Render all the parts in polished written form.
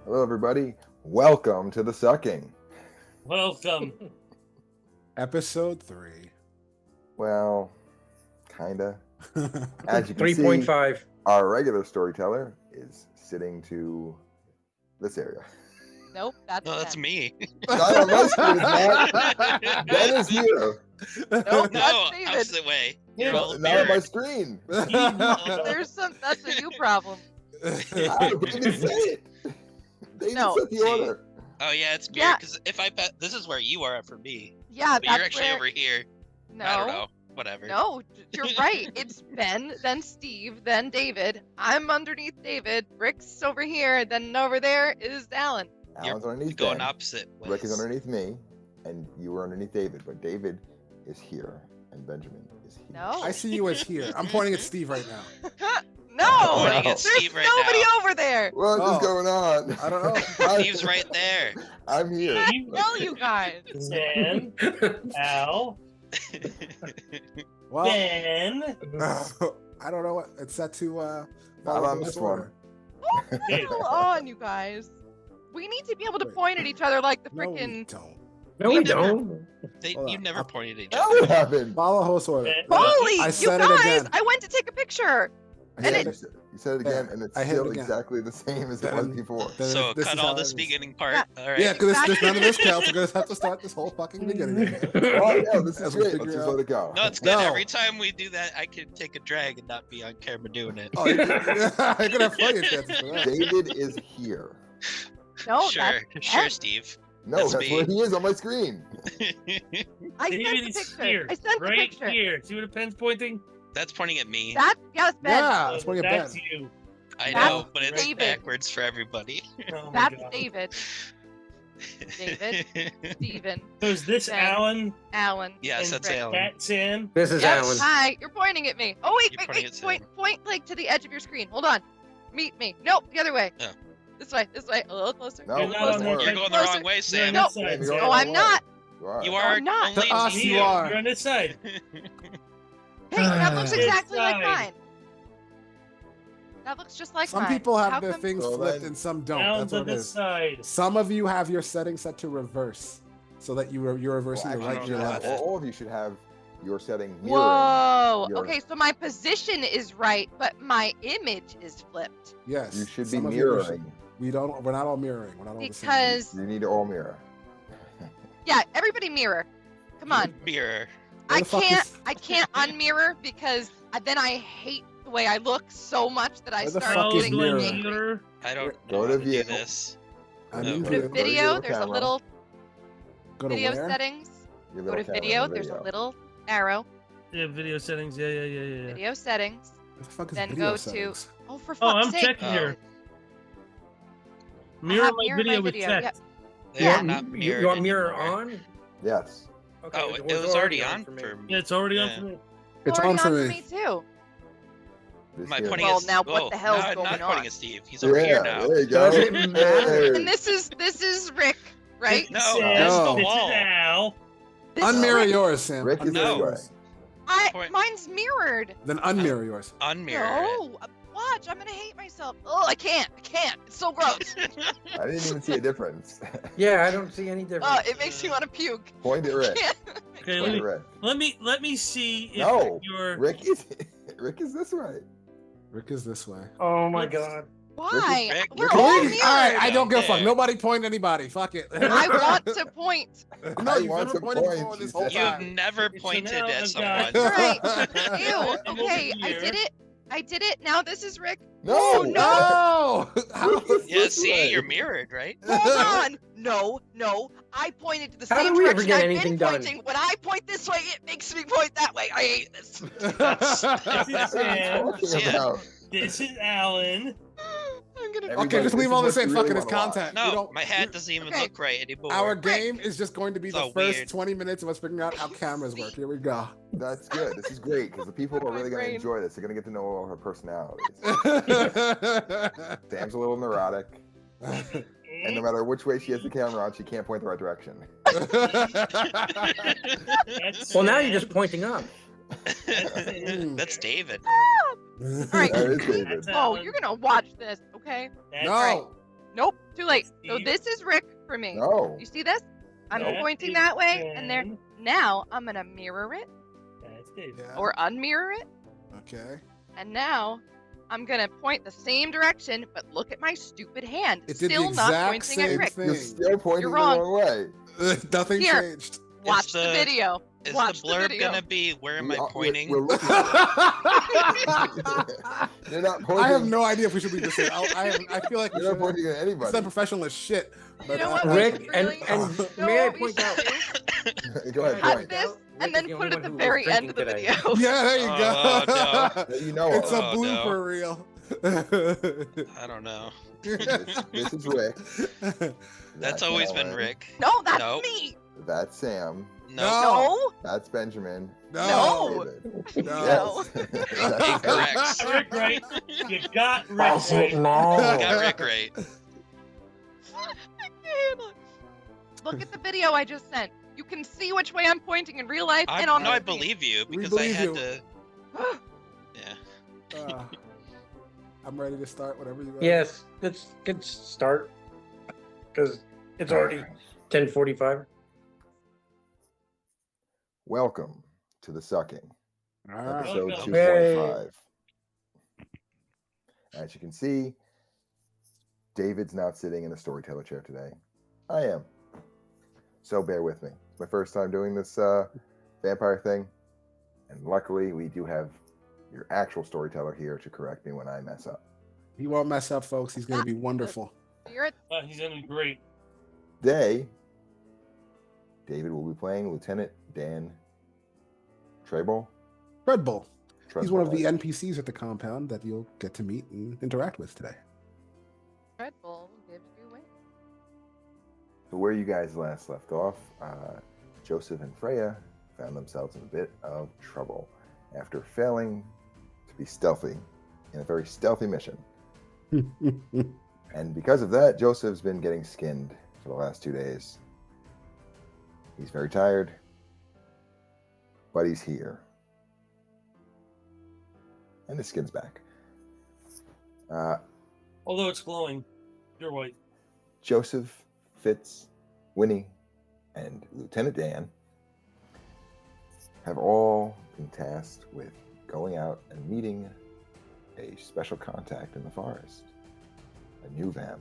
Hello, everybody. Welcome to the sucking. Welcome. Episode 3. Well, kinda. As you can see, 3.5. our regular storyteller is sitting to this area. Nope, that's No, that's Ben. me. Not on my screen, Matt. Ben is here. Nope, No, that's David. opposite way. You're all Not on my weird. screen. That's a you problem. David said it. David No. set the order. Oh yeah, it's Yeah. weird because if I bet this is where you are for me, Yeah, but that's you're actually where... over here. No, I don't know. Whatever. no, you're right. It's Ben, then Steve, then David. I'm underneath David. Rick's over here, then over there is Alan. Alan's underneath Going Ben. opposite ways. Rick is underneath me, and you were underneath David. But David is here, and Benjamin is here. No. I see you as here. I'm pointing at Steve right now. No, Pointing at there's Steve right nobody now. over there. What is Oh. going on? I don't know. Steve's right there. I'm here. I tell you guys. Dan, Al, Well, Ben. I don't know what it's set to. Not follow on this this one. What's going on, you guys? We need to be able to point at each other like the No, we frickin' don't. No, we don't. Hold You on. never pointed at each Now other. what happened? Follow host order. Ben. Holy, I you said it guys! again. I went to take a picture. I And said it- You said it again, and it's I hit still it again. exactly the same as it was Then- before. then So this cut is all how this it is. beginning part. Yeah. All right. Yeah, because Exactly. none of this counts. We're going to have to start this whole fucking beginning again. Oh, no, this As is we great. figure Let's just out- let it go. No, it's good. No. Every time we do that, I can take a drag and not be on camera doing it. Oh, you're going to have plenty of chances for that. David is here. No, sure, that's sure, Ben. Steve. No, That's that's me. where he is on my screen. I sent David the is picture. here. I sent the Right picture. here. See where the pen's pointing? That's pointing at me. Yes, Ben. Yeah, that's where you're That's Ben. you. I that's know, but it's David. backwards for everybody. Oh my That's God. David. David, Steven, So is this Ben. Alan? Alan. Yes, and that's Rick. Alan. That's Sam. This is Yes, Alan. hi. You're pointing at me. Oh wait, You're wait, pointing wait. at Point like to the edge of your screen. Hold on. Meet me. Nope, the other way. Oh. This way. This way. A little closer. No, a You're little not on closer. that You're going the Closer. wrong way, You're on Sam. this Sam, side. you're Sam. on No, the I'm way. not. You are. You No, are I'm not. only To us, to you are. You're on this side. Hey, that looks This exactly like side. mine. That looks just like Some mine. people have How their come- things So flipped then- and some don't. Alan's That's on what it this is. side. Some of you have your settings set to reverse, so that you're reversing Well, the right actually, to your know left. that. all of you should have your setting mirroring. Whoa. your- Okay, so my position is right, but my image is flipped. Yes. You should be some of you mirroring. We don't. We're not all mirroring. We're not all the same. Because You need to all mirror. yeah, everybody mirror. Come on. mirror. Where I the fuck can't. is- I can't unmirror because then I hate the way I look so much that I Where the start fuck is getting mirror? angry. Mirror. I don't Go know to how to do view. this. I'm No. in Go Go to view. to video. your There's a camera. little Go to video where? settings. Your Go little to camera video. on the There's a video. little arrow. Yeah, video settings. Yeah. Video settings. Where the fuck is Then video go settings? to. Oh, for Oh, fuck's I'm sake! checking Oh. here. I Mirror have my mirror video with video, text. They Yeah. are not mirrored You want mirror anymore. on? Yes. Okay, Oh, it was already on me. for Yeah, it's already on Yeah. for me. It's Already on for for me. too. This Am I here. pointing Well, at now what oh, the hell's no, I'm going not on? pointing at Steve. He's over Yeah, here now. there you go. Does it matter? And this is Rick, right? No, Sam, that's No. the this is wall. Al. This is Unmirror Rick. yours, Sam. Rick is Unmirror No. yours. Point. Mine's mirrored. Then unmirror yours. Unmirror it. No, watch. I'm gonna hate myself. Oh, I can't. It's so gross. I didn't even see a difference. Yeah, I don't see any difference. Oh, it makes me want to puke. Point at Rick. Can't. Okay, Point at Rick. let me see if No. you're. Rick is this way. Rick is this way. Oh my god. Why? Rick, We're Rick all is- mirrored. All right, I don't give a fuck. Yeah. Nobody point anybody. Fuck it. I want to point. No, I you've want never to pointed point, before she this whole said. You've time. never So pointed now at I've someone. got- Right. I'm Ew. over Okay, I here. did it. I did it. Now this is Rick. No, No! How- Rick is Yeah, this see, way. you're mirrored, right? Hold on. No. I pointed to the How same do we ever direction get I've anything been done? pointing. When I point this way, it makes me point that way. I hate this. This is What are you Sam. talking Yeah. about? This is Alan. I'm gonna. Everybody, Okay, just this leave is all what this in. you Fucking really it's wanna watch. content. We No, don't- my hat doesn't even Okay. look right anymore. Our game is just going to be the So first weird. 20 minutes of us figuring out how cameras work. Here we go. That's good. This is great because the people are My really going to brain. enjoy this. They're going to get to know all her personalities. Sam's a little neurotic, and no matter which way she has the camera on, she can't point the right direction. That's Well, now you're Sam. just pointing up. That's David. All right. That is David. That's Oh, Alan. you're gonna watch this, okay? That's No. Nope, too late. So Steve. this is Rick for me. No. You see this? I'm Nope. pointing is that way, and there. Ben. Now I'm gonna mirror it That's David. Yeah. or unmirror it, Okay. and now I'm gonna point the same direction, but look at my stupid hand. It did the Still not exact pointing same at Rick. thing. You're still pointing You're the wrong. wrong way. Nothing Here. changed. Watch the- the video. Is Watch the blurb video. gonna be where am We I are- pointing? We're looking. You're not pointing. I have no idea if we should be this. I feel like we You're not should. pointing at It's anybody. not professional as shit. But, You know what? we Rick, should and, really- and You know may I what we point out? should do? Go ahead. Cut Point. this Rick and is then the put only it at one the who was very end of the drinking today. video. yeah, there you go. That you know It's of. a Oh, no. blooper reel. I don't know. This is Rick. That's always been Rick. No, that's Nope. me. That's Sam. No. No. That's Benjamin. No. David. No. Yes. Incorrect. Rick right. You got Rick That's it, right. Got no. Rick right. I can't. Look at the video I just sent. You can see which way I'm pointing in real life and on No, I the screen. believe you We because believe I had you. to. Yeah. I'm ready to start whatever you are. Yes, let's start because it's already 10:45. Welcome to the sucking. All right. Episode Welcome. 2.5. As you can see, David's not sitting in a storyteller chair today. I am. So bear with me. It's my first time doing this vampire thing. And luckily, we do have your actual storyteller here to correct me when I mess up. He won't mess up, folks. He's going to be wonderful. You're He's gonna be great. Today, David will be playing Lieutenant Dan Treble. Red Bull. He's one of the Treble. NPCs at the compound that you'll get to meet and interact with today. Red Bull gives you away. So where you guys last left off, Josif and Freya found themselves in a bit of trouble after failing to be stealthy in a very stealthy mission. And because of that, Josif's been getting skinned for the last 2 days. He's very tired, but he's here. And his skin's back. Although it's glowing, you're white. Josif, Fitz, Winnie, and Lieutenant Dan have all been tasked with going out and meeting a special contact in the forest, a new vamp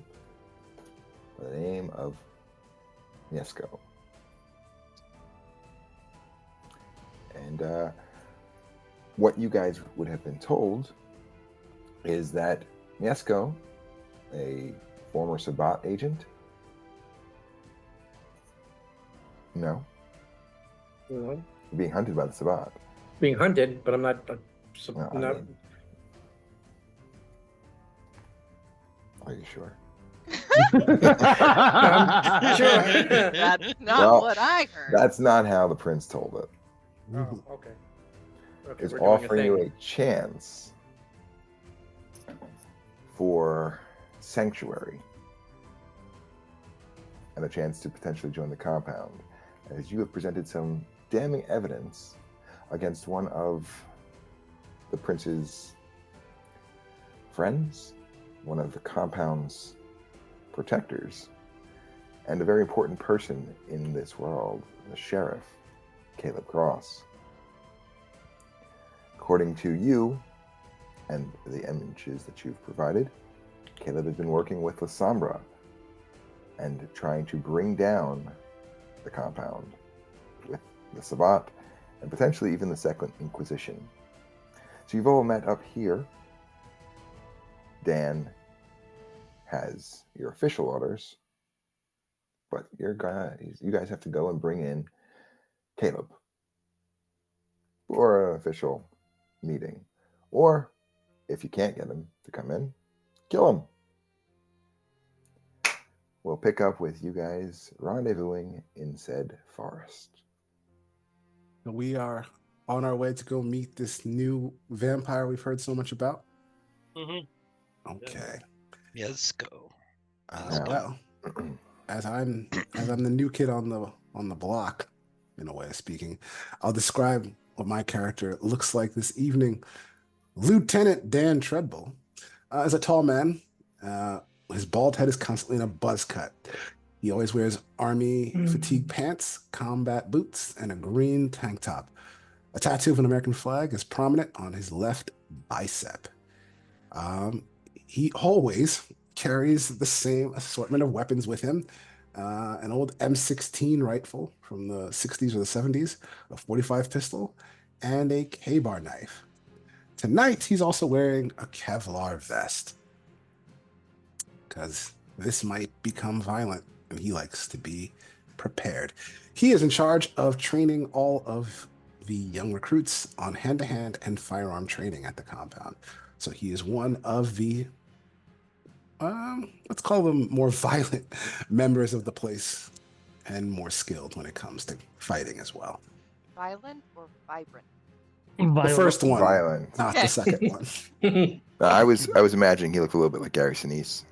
by the name of Mieszko. And what you guys would have been told is that Mieszko, a former Sabbat agent. No, Mhm. being hunted by the Sabbat. Being hunted, but I'm not. Well, I not mean- Are you sure? I'm sure. That's not Well, what I heard. That's not how the prince told it. Oh, okay. Okay, Is we're doing a offering you thing. a chance for sanctuary and a chance to potentially join the compound, as you have presented some damning evidence against one of the prince's friends, one of the compound's protectors, and a very important person in this world, the sheriff, Caleb Cross. According to you and the images that you've provided, Caleb has been working with La Sombra and trying to bring down the compound with the Sabbat and potentially even the Second Inquisition. So you've all met up here. Dan has your official orders, but you guys have to go and bring in Caleb for an official meeting. Or if you can't get him to come in, kill him. We'll pick up with you guys rendezvousing in said forest. We are on our way to go meet this new vampire we've heard so much about. Mm-hmm. Okay. Mieszko. Well, as I'm the new kid on the block, in a way of speaking, I'll describe what my character looks like this evening. Lieutenant Dan Treadbull is a tall man his bald head is constantly in a buzz cut. He always wears army fatigue pants, combat boots, and a green tank top. A tattoo of an American flag is prominent on his left bicep. He always carries the same assortment of weapons with him. An old M16 rifle from the 60s or the 70s, a 45 pistol, and a K-bar knife. Tonight, he's also wearing a Kevlar vest, because this might become violent, and he likes to be prepared. He is in charge of training all of the young recruits on hand-to-hand and firearm training at the compound. So he is one of the, let's call them more violent members of the place, and more skilled when it comes to fighting as well. Violent or vibrant? The first one, Violent. not the second one. I was imagining he looked a little bit like Gary Sinise.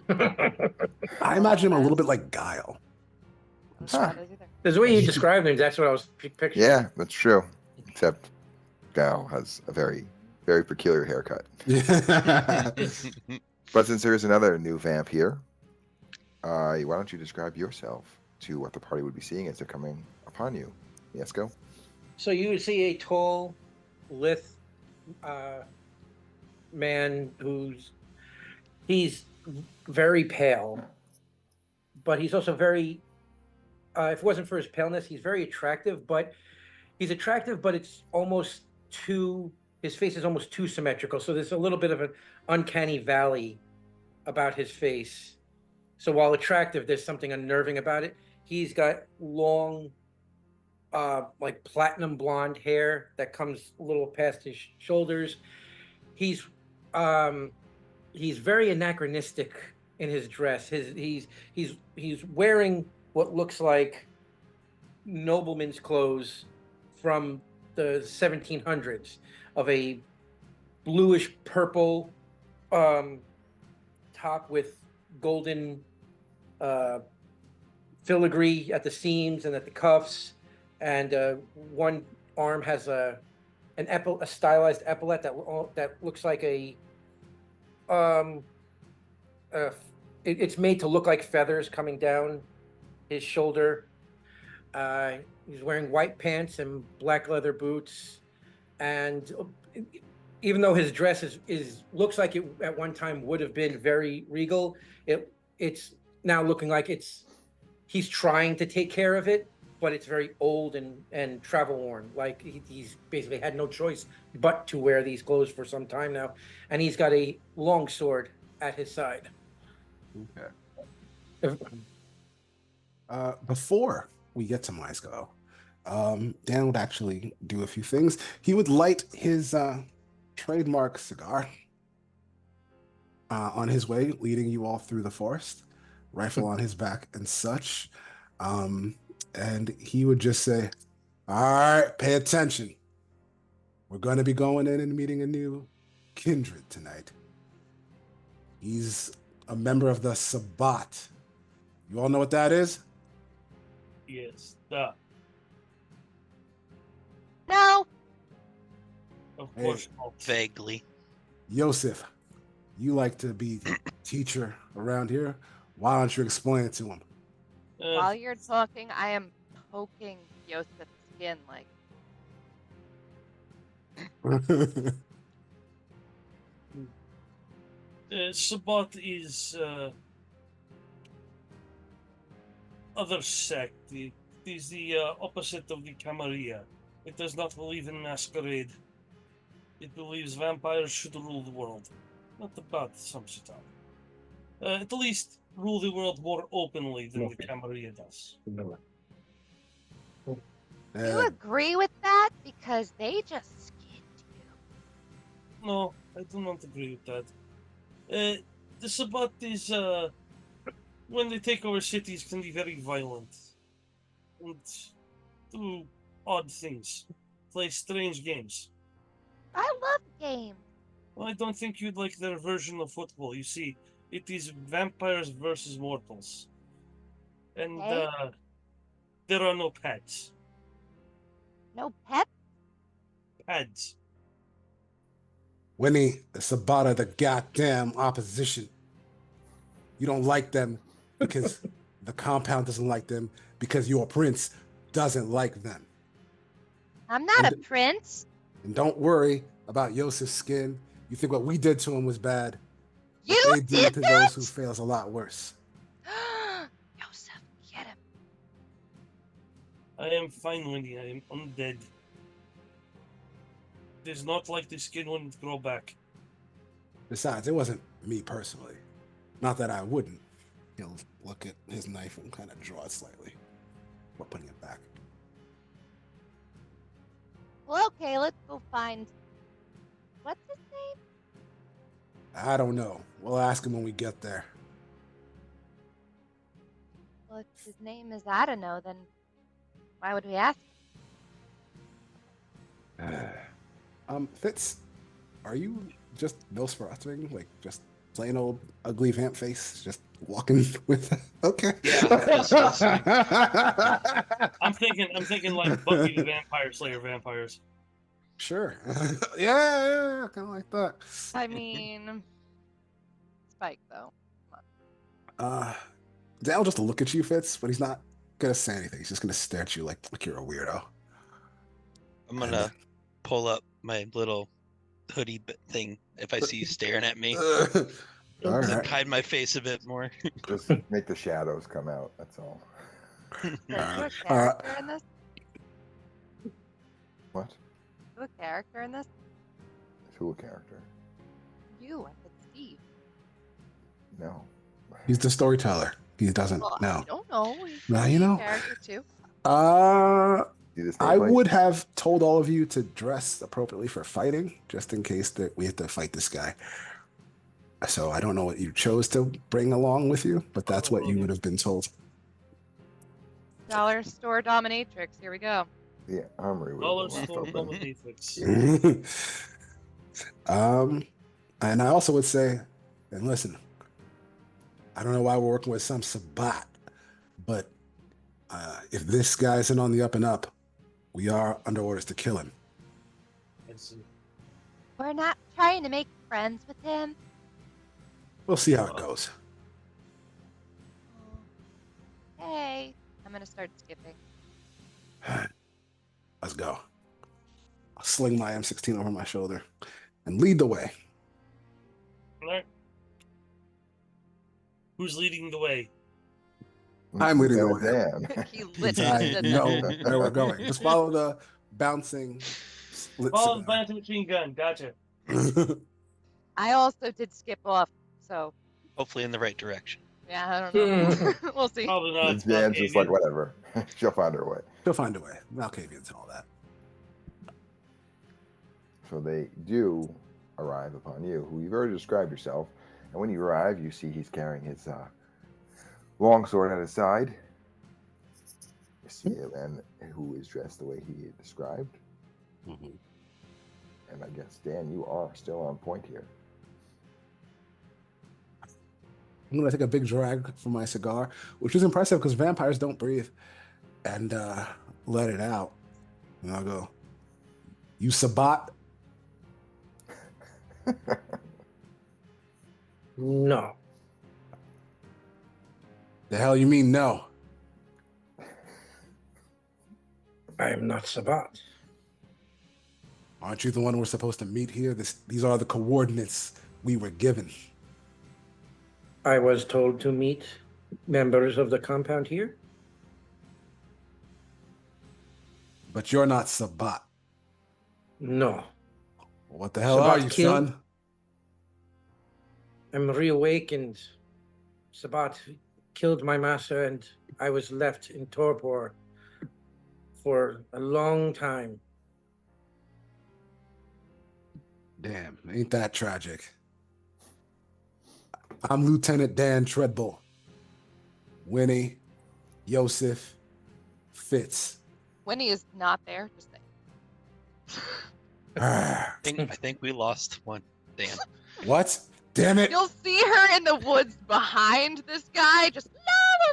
I imagine him a little bit like Guile. Huh. There's the way you described him. That's what I was picturing. Yeah, that's true. Except Gal has a very, very peculiar haircut. But since there is another new vamp here, why don't you describe yourself to what the party would be seeing as they're coming upon you? Mieszko? So you would see a tall, lithe man he's very pale, but he's also very, if it wasn't for his paleness, he's very attractive, but it's almost his face is almost too symmetrical. So there's a little bit of an uncanny valley about his face. So while attractive, there's something unnerving about it. He's got long, like platinum blonde hair that comes a little past his shoulders. He's very anachronistic in his dress. He's wearing what looks like nobleman's clothes from the 1700s, of a bluish purple top with golden filigree at the seams and at the cuffs, and one arm has a stylized epaulette that looks like it's made to look like feathers coming down his shoulder. He's wearing white pants and black leather boots, and even though his dress looks like it at one time would have been very regal, it's now looking like he's trying to take care of it, but it's very old and travel worn. Like he's basically had no choice but to wear these clothes for some time now, and he's got a long sword at his side. Okay. Before we get to Mieszko, Dan would actually do a few things. He would light his trademark cigar on his way, leading you all through the forest, rifle on his back and such. And he would just say, "All right, pay attention. We're going to be going in and meeting a new Kindred tonight. He's a member of the Sabbat. You all know what that is?" Yes. No. Of course not. Vaguely. Josif, you like to be the teacher around here. Why don't you explain it to him? While you're talking, I am poking Josif's skin like, Sabbat is other sect. It is the opposite of the Camarilla. It does not believe in masquerade. It believes vampires should rule the world. Not about some shit. At least rule the world more openly than the Camarilla does. you agree with that? Because they just skinned you. No, I do not agree with that. The Sabbat is, when they take over cities, can be very violent. And do odd things. Play strange games. I love games. Well, I don't think you'd like their version of football. You see, it is vampires versus mortals. And Okay. there are no pads. No pets? Pads. Winnie, the Sabbat are the goddamn opposition. You don't like them because the compound doesn't like them because your prince doesn't like them. I'm not a And- prince. And don't worry about Josif's skin. You think what we did to him was bad. You What they do did to that? those who fail is a lot worse. Josif, get him. I am fine, Winnie. I am undead. It is not like the skin wouldn't grow back. Besides, it wasn't me personally. Not that I wouldn't. He'll look at his knife and kind of draw it slightly. We're putting it back. Well, okay, let's go find. What's his name? I don't know. We'll ask him when we get there. Well, if his name is I don't know, then why would we ask? Fitz, are you just Nosferatuing? Like, just plain old ugly vamp face? Just walking with... Okay. Yeah, just I'm thinking like Buffy the Vampire Slayer vampires. Sure. yeah, kind of like that. I mean, Spike though. Dale just look at you, Fitz, but he's not gonna say anything. He's just gonna stare at you like you're a weirdo. I'm gonna pull up my little hoodie thing if I see you staring at me. All Like, right. hide my face a bit more. Just make the shadows come out. That's all. Is there a character in this? What? Is there a character in this? Who a character? You, I said Steve. No. He's the storyteller. He doesn't Well, know. I don't know. Now He's you a know. character too. See this I nameplate? would have told all of you to dress appropriately for fighting, just in case that we have to fight this guy. So I don't know what you chose to bring along with you, but that's what you would have been told. Dollar store dominatrix. Here we go. The armory would Dollar have been store left open. dominatrix. And I also would say, and listen, I don't know why we're working with some Sabat, but if this guy isn't on the up and up, we are under orders to kill him. I see. We're not trying to make friends with him. We'll see how it goes. Hey, I'm gonna start skipping. Let's go. I'll sling my M16 over my shoulder and lead the way. Alright. Who's leading the way? I'm leading the way. Dan. He I literally said know that. where we're going. Just follow the bouncing split Oh, the Bantam machine gun. Gotcha. cigar. I also did skip off, so Hopefully in the right direction. yeah, I don't know. We'll see. Probably not. And Dan's just like, whatever. She'll find her way. She'll find a way. Malkavians and all that. So they do arrive upon you, who you've already described yourself. And when you arrive, you see he's carrying his longsword at his side. You see a man who is dressed the way he described. Mhm. And I guess, Dan, you are still on point here. I'm gonna take a big drag from my cigar, which is impressive because vampires don't breathe, and let it out. And I'll go, "You Sabat?" No. The hell you mean no? I am not Sabat. Aren't you the one we're supposed to meet here? These are the coordinates we were given. I was told to meet members of the compound here. But you're not Sabat. No. What the hell Sabat are you, killed- son? I'm reawakened. Sabat killed my master, and I was left in torpor for a long time. Damn, ain't that tragic? I'm Lieutenant Dan Treadbull. Winnie, Josif, Fitz. Winnie is not there. Just saying. Ah, I think we lost one. Damn. what? Damn it! You'll see her in the woods behind this guy, just la,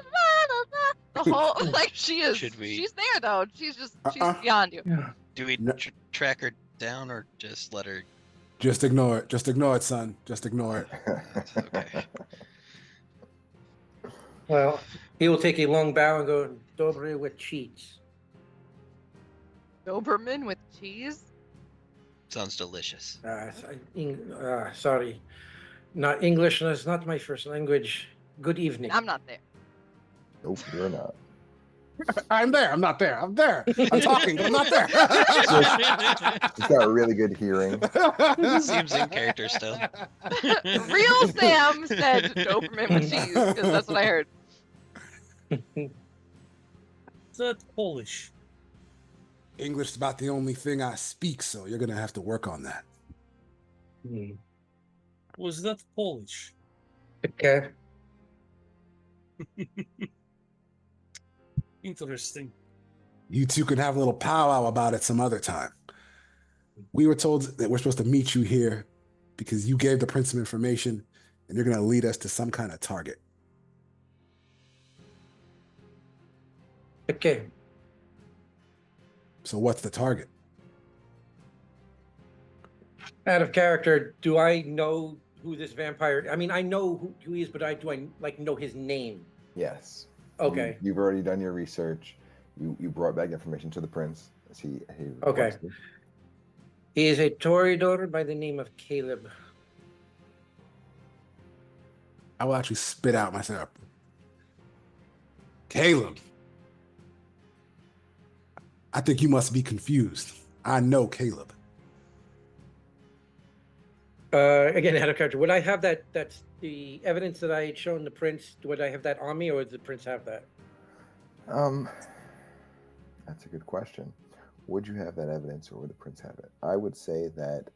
la, la, la, the whole like she is. Should we- She's there though. She's Uh-uh. beyond you. Yeah. Do we No. track her down or just let her? Just ignore it. Just ignore it, son. Just ignore it. Okay. Well, he will take a long bow and go, Dobre with cheese. Doberman with cheese? Sounds delicious. Sorry. Not English, that's not my first language. Good evening. I'm not there. Nope, you're not. I'm there. I'm not there. I'm there. I'm talking, but I'm not there. He's got a really good hearing. Seems in character still. Real Sam said Doberman with cheese, because that's what I heard. That's Polish. English is about the only thing I speak, so you're gonna have to work on that. Was that Polish? Okay. Interesting. You two can have a little powwow about it some other time. We were told that we're supposed to meet you here because you gave the prince some information and you're gonna lead us to some kind of target. Okay. So what's the target? Out of character, do I know who this vampire? I mean, I know who he is, but do I like know his name? Yes. Okay. You've already done your research. You brought back information to the prince. As he Okay. requested. He is a Toreador by the name of Caleb. I will actually spit out myself. Caleb. I think you must be confused. I know Caleb. Again, out of character, would I have that? That's the evidence that I had shown the prince. Would I have that on me, or would the prince have that? That's a good question. Would you have that evidence, or would the prince have it? I would say that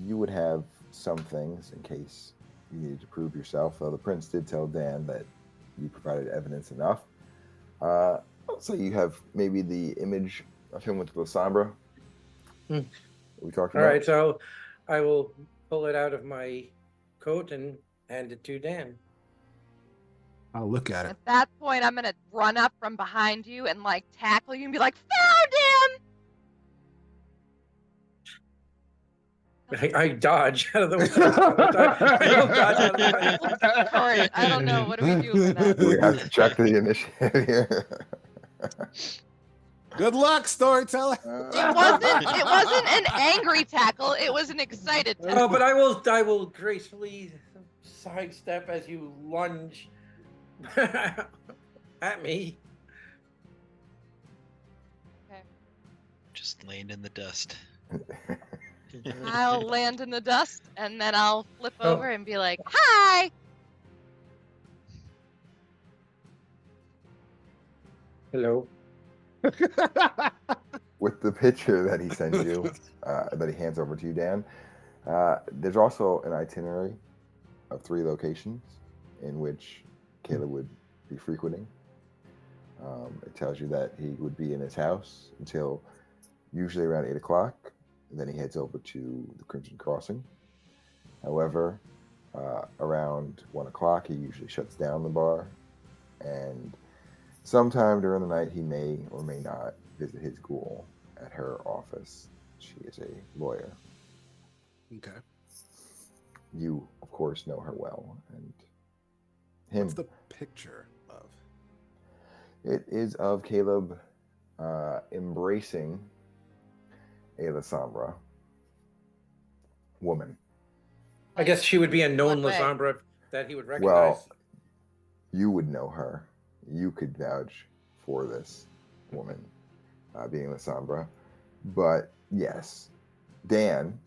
you would have some things in case you needed to prove yourself. Though the prince did tell Dan that you provided evidence enough. I'll say you have maybe the image of him with the Sombra. Hmm. We talked All about. right, so I will pull it out of my coat and hand it to Dan. I'll look at it. At that point, I'm gonna run up from behind you and like tackle you and be like, "Found him!" I dodge out of the way. I don't dodge out of the way. Sorry, I don't know. What do we do with that? We have to check the initiative here. Good luck, storyteller. It wasn't an angry tackle. It was an excited tackle. Oh, but I will gracefully sidestep as you lunge at me. Just laying in the dust. I'll land in the dust and then I'll flip Oh. over and be like, "Hi." Hello. With the picture that he sends you, that he hands over to you, Dan, there's also an itinerary of 3 locations in which Caleb would be frequenting. It tells you that he would be in his house until usually around 8 o'clock, and then he heads over to the Crimson Crossing. However, around 1 o'clock, he usually shuts down the bar, and sometime during the night, he may or may not visit his ghoul at her office. She is a lawyer. Okay. You, of course, know her well, and him. What's the picture of? It is of Caleb embracing a Lasombra woman. I guess she would be a known What way? Lasombra that he would recognize. Well, you would know her. You could vouch for this woman being Lasombra. But yes, Dan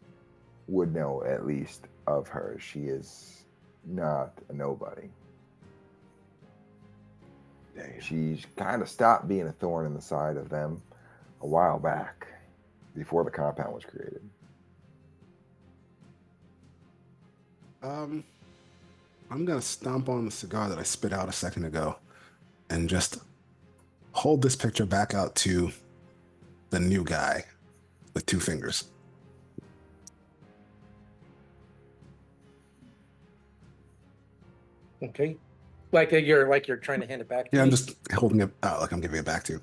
would know at least of her. She is not a nobody. She's kind of stopped being a thorn in the side of them a while back, before the compound was created. I'm gonna stomp on the cigar that I spit out a second ago and just hold this picture back out to the new guy with 2 fingers. Okay. Like you're trying to hand it back to Yeah, me? I'm just holding it out like I'm giving it back to you.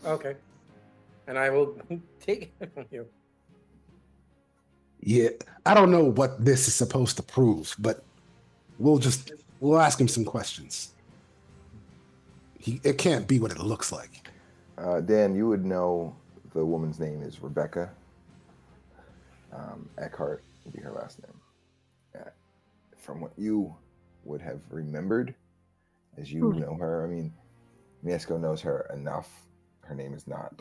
Okay. And I will take it from you. Yeah, I don't know what this is supposed to prove, but we'll ask him some questions. It can't be what it looks like. Dan, you would know the woman's name is Rebecca. Eckhart would be her last name. From what you would have remembered, as you know her, I mean, Mieszko knows her enough. Her name is not.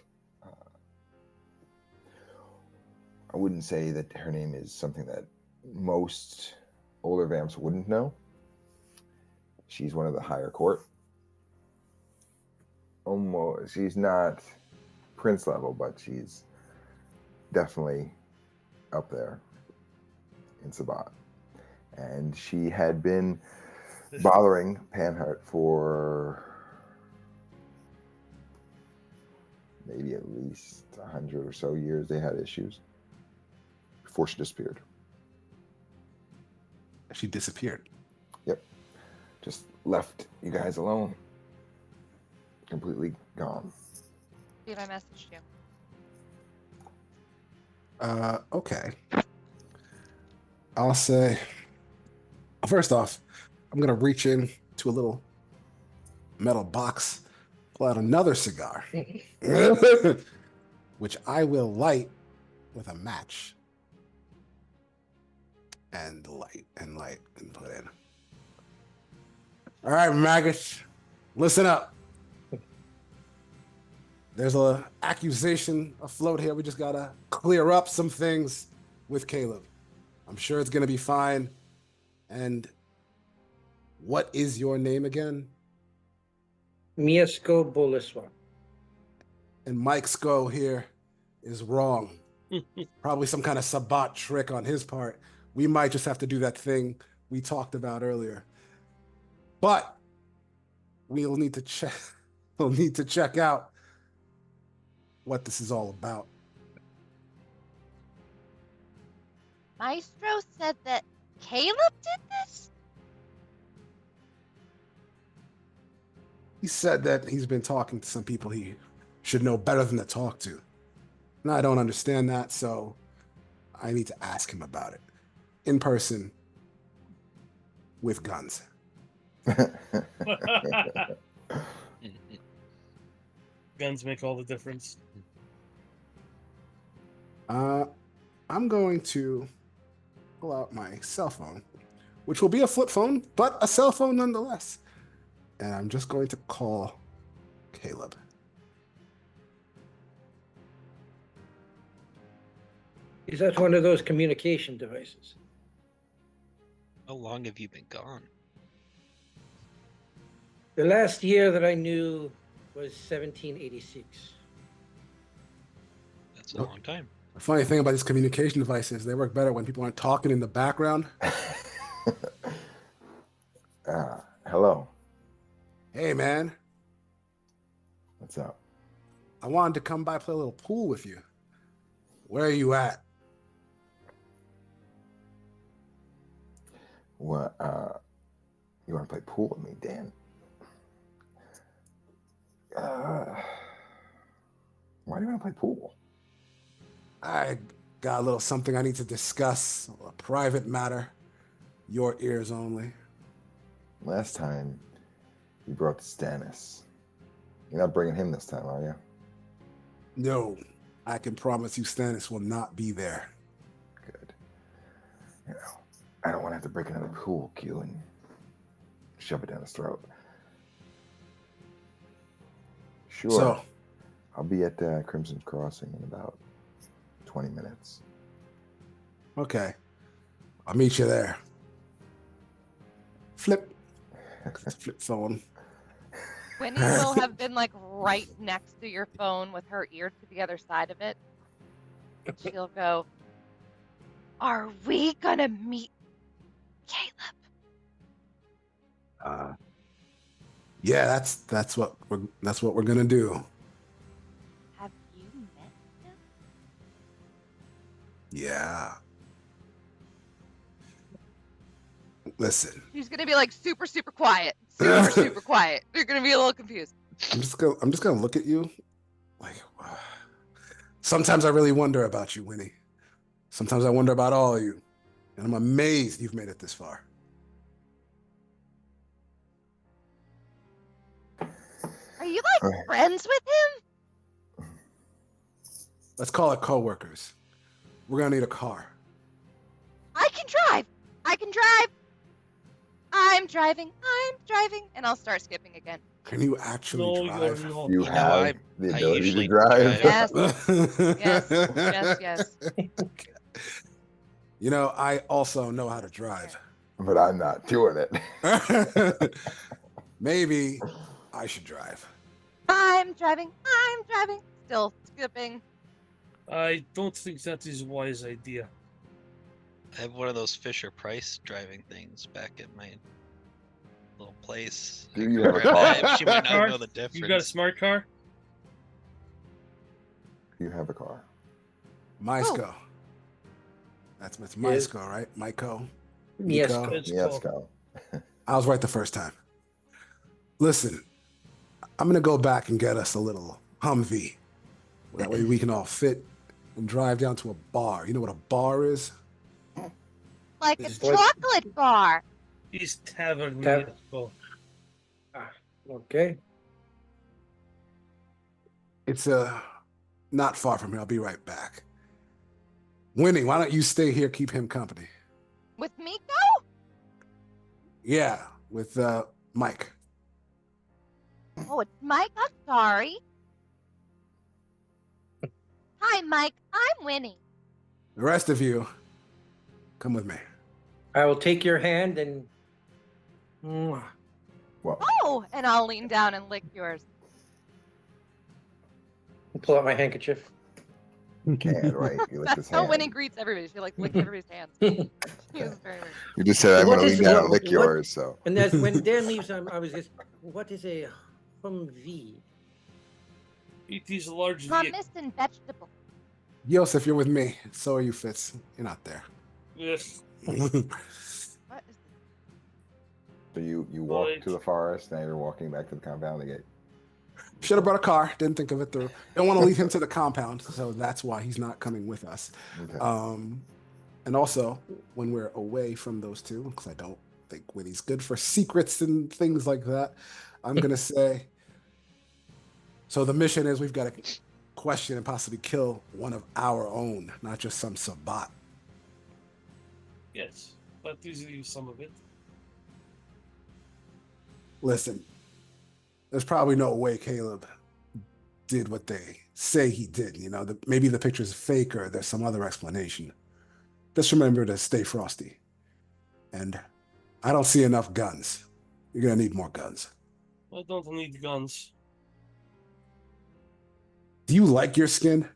I wouldn't say that her name is something that most older vamps wouldn't know. She's one of the higher court. Almost, she's not prince level, but she's definitely up there in Sabat. And she had been bothering Panhard for maybe at least 100 or so years. They had issues before she disappeared. She disappeared. Yep. Just left you guys alone. Completely gone. Steve, I messaged you. Okay. I'll say, first off, I'm going to reach in to a little metal box, pull out another cigar, which I will light with a match. And light and put in. All right, maggots, listen up. There's an accusation afloat here. We just got to clear up some things with Caleb. I'm sure it's going to be fine. And what is your name again? Mieszko Bolesław. And Mieszko here is wrong. Probably some kind of Sabat trick on his part. We might just have to do that thing we talked about earlier. But we'll need to check. We'll need to check out what this is all about. Maestro said that Caleb did this? He said that he's been talking to some people he should know better than to talk to. And I don't understand that, so I need to ask him about it. In person, with guns. Guns make all the difference. I'm going to pull out my cell phone, which will be a flip phone, but a cell phone nonetheless. And I'm just going to call Caleb. Is that one of those communication devices? How long have you been gone? The last year that I knew was 1786. That's a long time. The funny thing about these communication devices, they work better when people aren't talking in the background. Hello. Hey, man. What's up? I wanted to come by play a little pool with you. Where are you at? What? You want to play pool with me, Dan? Why do you want to play pool? I got a little something I need to discuss, a private matter. Your ears only. Last time, you brought Stannis. You're not bringing him this time, are you? No, I can promise you Stannis will not be there. Good. You know, I don't want to have to break another pool cue and shove it down his throat. Sure. So, I'll be at Crimson Crossing in about 20 minutes. okay. I'll meet you there. Flip. Flip phone. Winnie will have been like right next to your phone with her ear to the other side of it. She'll go, "Are we gonna meet Caleb?" Yeah, that's what we're gonna do. Have you met him? Yeah. Listen, He's gonna be like super, super quiet. Super, super quiet. You're gonna be a little confused. I'm just gonna look at you like sometimes I really wonder about you, Winnie. Sometimes I wonder about all of you. And I'm amazed you've made it this far. you like friends with him? Let's call it co-workers. We're gonna need a car. I can drive. I'm driving. And I'll start skipping again. Can you actually No, you're drive? not. You know, have the I ability to usually drive. drive. Yes. Yes. You know, I also know how to drive. But I'm not doing it. Maybe I should drive. I'm driving. Still skipping. I don't think that is a wise idea. I have one of those Fisher Price driving things back at my little place. Do I you could have a grab car? that. She might not Car? know the difference. You got a smart car? You have a car. Mieszko. That's Mieszko, right? Mieszko. Mieszko. It's Yes, cool. go. I was right the first time. Listen, I'm gonna go back and get us a little Humvee. That way we can all fit and drive down to a bar. You know what a bar is? Like a It's like- chocolate bar. He's tavern. Tav- Mieszko. Okay. It's not far from here. I'll be right back. Winnie, why don't you stay here, keep him company? With Miko? Yeah, with Mike. Oh, it's Mike. I'm sorry. Hi, Mike. I'm Winnie. The rest of you, come with me. I will take your hand and. Mwah. Well, Oh, and I'll lean down and lick yours. Pull out my handkerchief. you can, right? You lick That's his how hand. Winnie greets everybody. She like licks everybody's hands. She was very weird. You just said, I'm What going to is- lean down and what- lick what- yours, so. And that's when Dan leaves. I was just, what is a Humvee? It is a large Hummus vehicle. and vegetable. Josif, you're with me. So are you, Fitz. You're not there. Yes. What is So you walk Right. to the forest, now you're walking back to the compound gate. Should have brought a car. Didn't think of it through. Don't want to leave him to the compound, so that's why he's not coming with us. Okay. And also, when we're away from those two, because I don't think Winnie's good for secrets and things like that, I'm gonna say. So the mission is we've got to question and possibly kill one of our own, not just some Sabat. Yes. But easily some of it. Listen, there's probably no way Caleb did what they say he did. You know, maybe the picture's fake or there's some other explanation. Just remember to stay frosty. And I don't see enough guns. You're gonna need more guns. I don't need guns. Do you like your skin?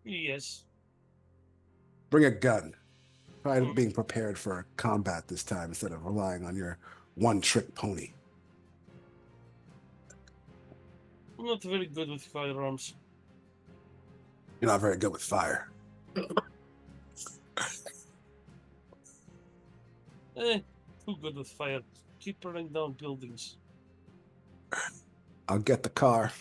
Yes. Bring a gun. Try being prepared for combat this time instead of relying on your one-trick pony. I'm not very good with firearms. You're not very good with fire. Too good with fire. Keep burning down buildings. I'll get the car,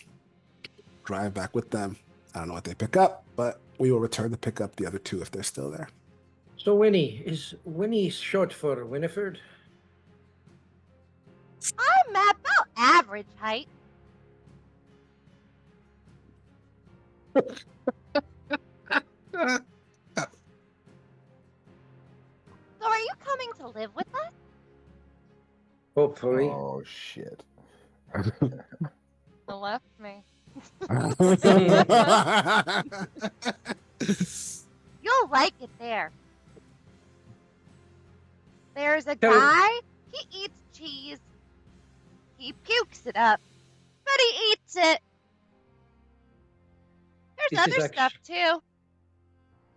drive back with them. I don't know what they pick up, but we will return to pick up the other two if they're still there. So Winnie, is Winnie short for Winifred? I'm about average height. So are you coming to live with us? Hopefully. Oh, shit. They left me. You'll like it there. There's a Tell- guy, he eats cheese. He pukes it up, but he eats it. There's This is other stuff too.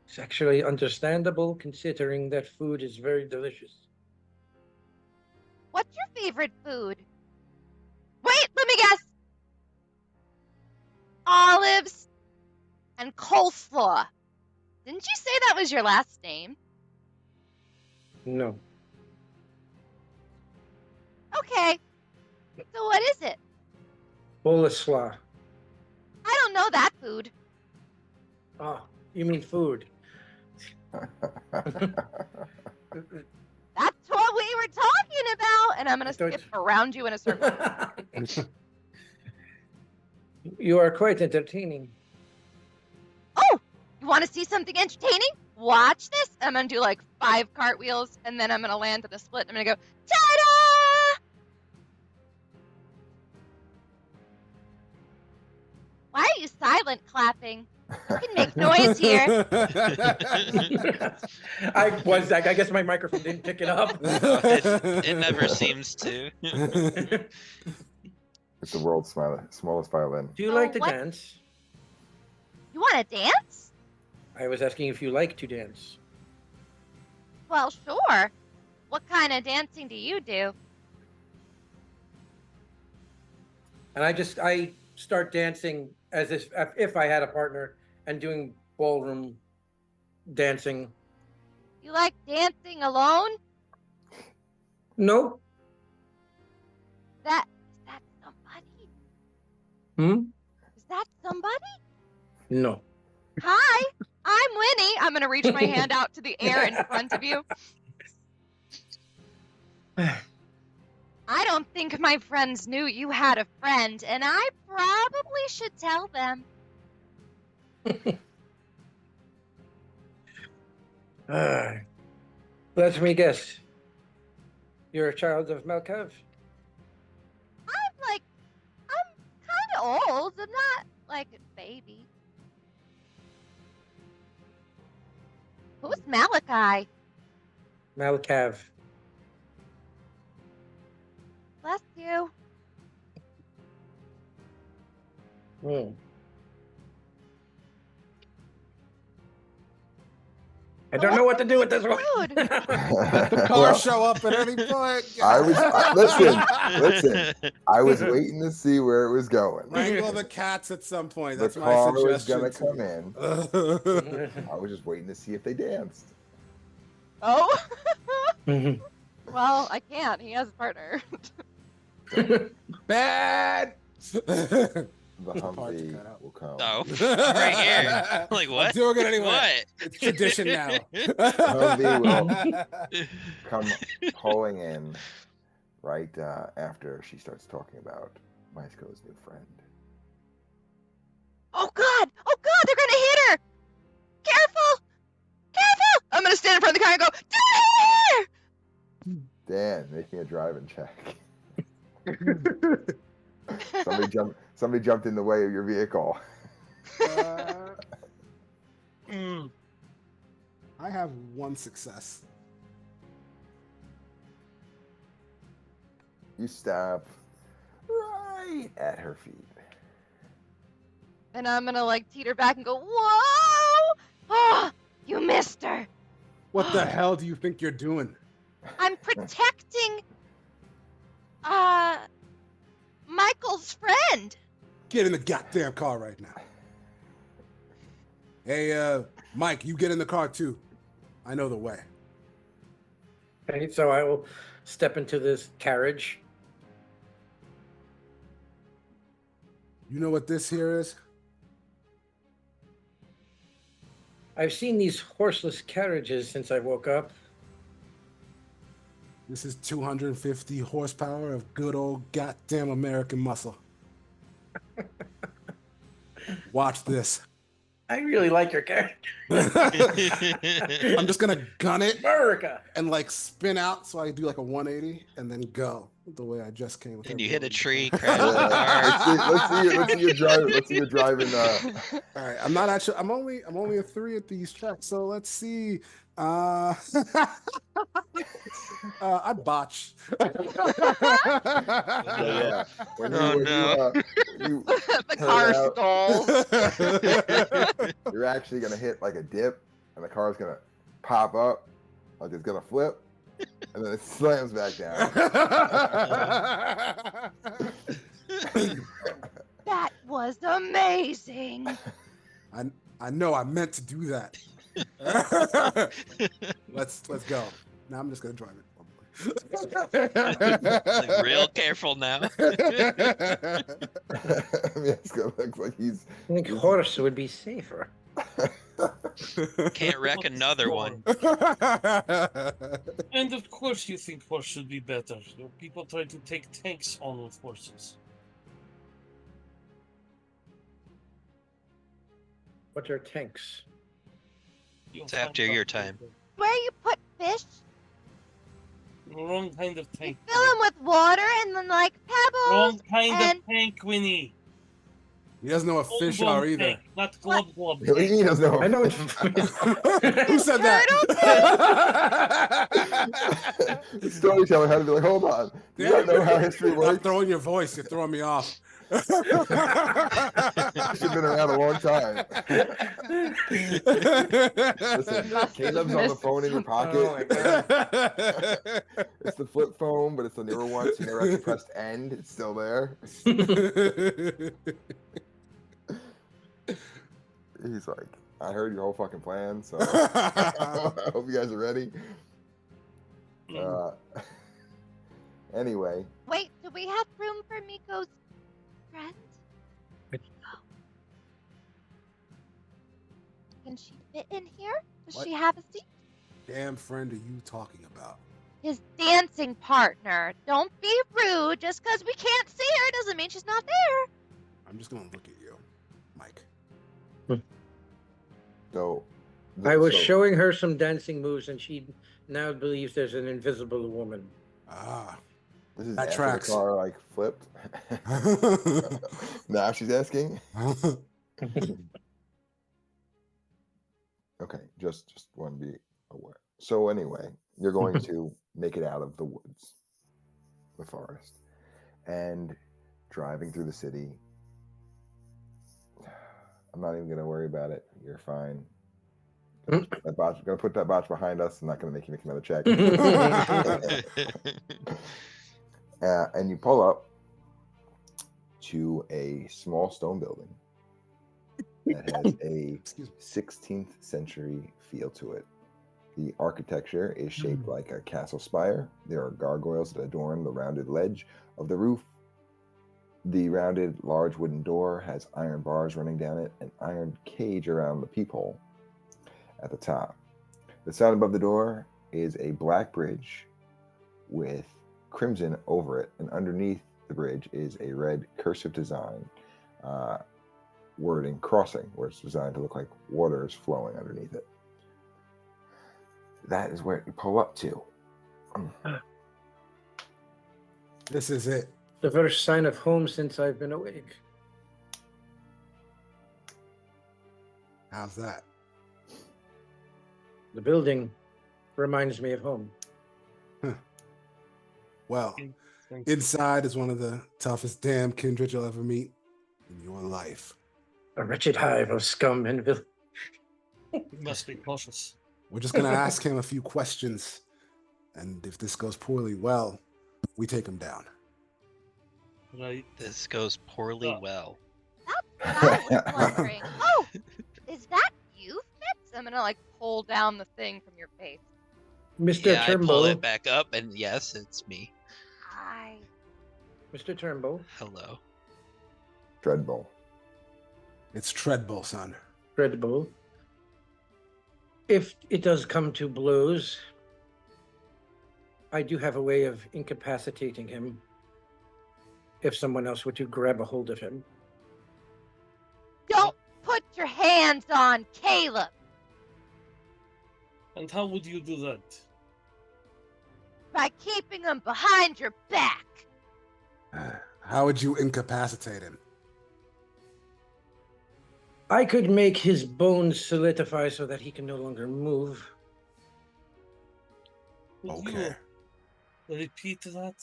It's actually understandable considering that food is very delicious. What's your favorite food? Wait, let me guess. Olives and coleslaw. Didn't you say that was your last name? No. Okay. So what is it? Boleslaw. I don't know that food. Oh, you mean food. That's what we were talking about. And I'm going I to thought- skip around you in a circle. You are quite entertaining. Oh, you want to see something entertaining? Watch this. I'm gonna do like 5 cartwheels, and then I'm gonna land in a split. I'm gonna go, ta-da! Why are you silent clapping? You can make noise here. I guess my microphone didn't pick it up. It never seems to. It's the world's smallest violin. Do you So like to what- dance? You want to dance? I was asking if you like to dance. Well, sure. What kind of dancing do you do? And I start dancing as if I had a partner and doing ballroom dancing. You like dancing alone? No. Is that somebody? Hmm? Is that somebody? No. Hi, I'm Winnie. I'm gonna reach my hand out to the air in front of you. I don't think my friends knew you had a friend, and I probably should tell them. Let me guess. You're a child of Malkav? I'm kind of old. I'm not like a baby. Who's Malachi? Malkav. Bless you. Hmm. I don't know what to do with this one. Rude. The car Well, show up at any point. Listen. I was waiting to see where it was going. Wrangle the cats at some point. The That's my car was suggestion. gonna come in. in. I was just waiting to see if they danced. Oh. Well, I can't. He has a partner. Bad. The Part to Humvee cut out. will come. Oh, right here. Like, I'm what? doing it anyway. What? It's tradition now. Humvee come pulling in right after she starts talking about Mieszko's new friend. Oh God! Oh God! They're gonna hit her! Careful! Careful! I'm gonna stand in front of the car and go, "Don't hit Dan, make me a driving check. Somebody jumped in the way of your vehicle. I have 1 success. You stop right at her feet. And I'm gonna like teeter back and go, "Whoa! Oh, you missed her! What the hell do you think you're doing? I'm protecting, Michael's friend." Get in the goddamn car right now. Hey, Mike, you get in the car too. I know the way. Okay, so I will step into this carriage. You know what this here is? I've seen these horseless carriages since I woke up. This is 250 horsepower of good old goddamn American muscle. Watch this. I really like your character. I'm just gonna gun it America. and like spin out so I do like a 180 and then go the way I just came. with And you everyone. hit a tree, crash the car. Let's see you driving. Let's see you driving. All right, I'm not actually. I'm only a 3 at these tracks. So let's see. I botched. Yeah. When Oh, no. you The turn car out, stalls. you're actually gonna hit like a dip, and the car's gonna pop up, like it's gonna flip, and then it slams back down. That was amazing. I know. I meant to do that. Let's go. Now I'm just gonna drive it. Like, real careful now. Mieszko looks like he's. I think horse would be safer. Can't wreck another one. And of course you think horse should be better. You know, people try to take tanks on with horses. What are tanks? You'll It's find after out your later. time. Where you put fish, Wrong kind of you tank. fill them with water and then like pebbles. Wrong kind and- of tank, Winnie. He doesn't know what fish Full-blown are either. tank, not glob glob Really? tank. He doesn't know. I know it's. Who said that? Storyteller had to be like, hold on. Do you not know how history Stop works? throwing your voice. You're throwing me off. You should have been around a long time. Listen, Must Caleb's have on the missed phone in your pocket. Oh my God. It's the flip phone, but it's the newer one, so you never actually pressed end. It's still there. He's like, I heard your whole fucking plan, so I hope you guys are ready. Anyway, Wait, do we have room for Miko's friend? Miko. Can she fit in here? Does What? she have a seat? Damn friend are you talking about? His dancing partner. Don't be rude. Just because we can't see her doesn't mean she's not there. I'm just gonna look at you, Mike. so I was so- showing her some dancing moves, and she now believes there's an invisible woman. Ah. This is That after tracks. the car like flipped. Now she's asking. Okay, just want to be aware. So anyway, you're going to make it out of the woods, the forest, and driving through the city. I'm not even gonna worry about it. You're fine. Gonna put that botch behind us. I'm not gonna make you make another check. And you pull up to a small stone building that has a Excuse me. 16th century feel to it. The architecture is shaped like a castle spire. There are gargoyles that adorn the rounded ledge of the roof. The rounded large wooden door has iron bars running down it, an iron cage around the peephole at the top. The sign above the door is a black bridge with crimson over it, and underneath the bridge is a red cursive design wording crossing, where it's designed to look like water is flowing underneath it. That is where you pull up to. This is it. The first sign of home since I've been awake. How's that? The building reminds me of home. Well, Thanks. inside is one of the toughest damn kindred you'll ever meet in your life. A wretched hive of scum and villainy. You must be cautious. We're just gonna ask him a few questions, and if this goes poorly, well, we take him down. Right. This goes poorly Oh. well. That's what I was wondering. Oh, is that you, Fitz? I'm gonna like pull down the thing from your face. Mr. Yeah, I pull Turnbull. it back up, and yes, it's me. Hi. Mr. Turnbull. Hello. Dreadbull. It's Treadbull, son. Dreadbull. If it does come to blows, I do have a way of incapacitating him if someone else were to grab a hold of him. Don't put your hands on Caleb. And how would you do that? By keeping him behind your back. How would you incapacitate him? I could make his bones solidify so that he can no longer move. Would Okay. you repeat that?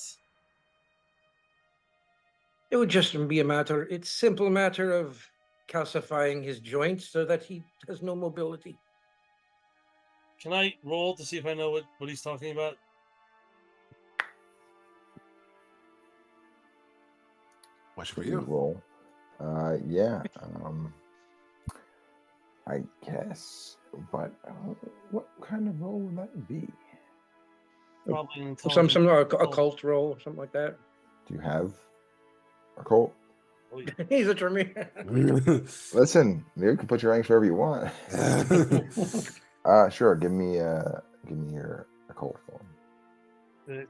It would just be it's simple matter of calcifying his joints so that he has no mobility. Can I roll to see if I know what he's talking about? What's for You you? roll. Yeah. I guess. But what kind of roll would that be? Probably an Some intelligence. occult roll, something like that. Do you have a Colt? Oh, yeah. He's a Tremere. Listen, you can put your ranks wherever you want. Sure. Give me your occult form.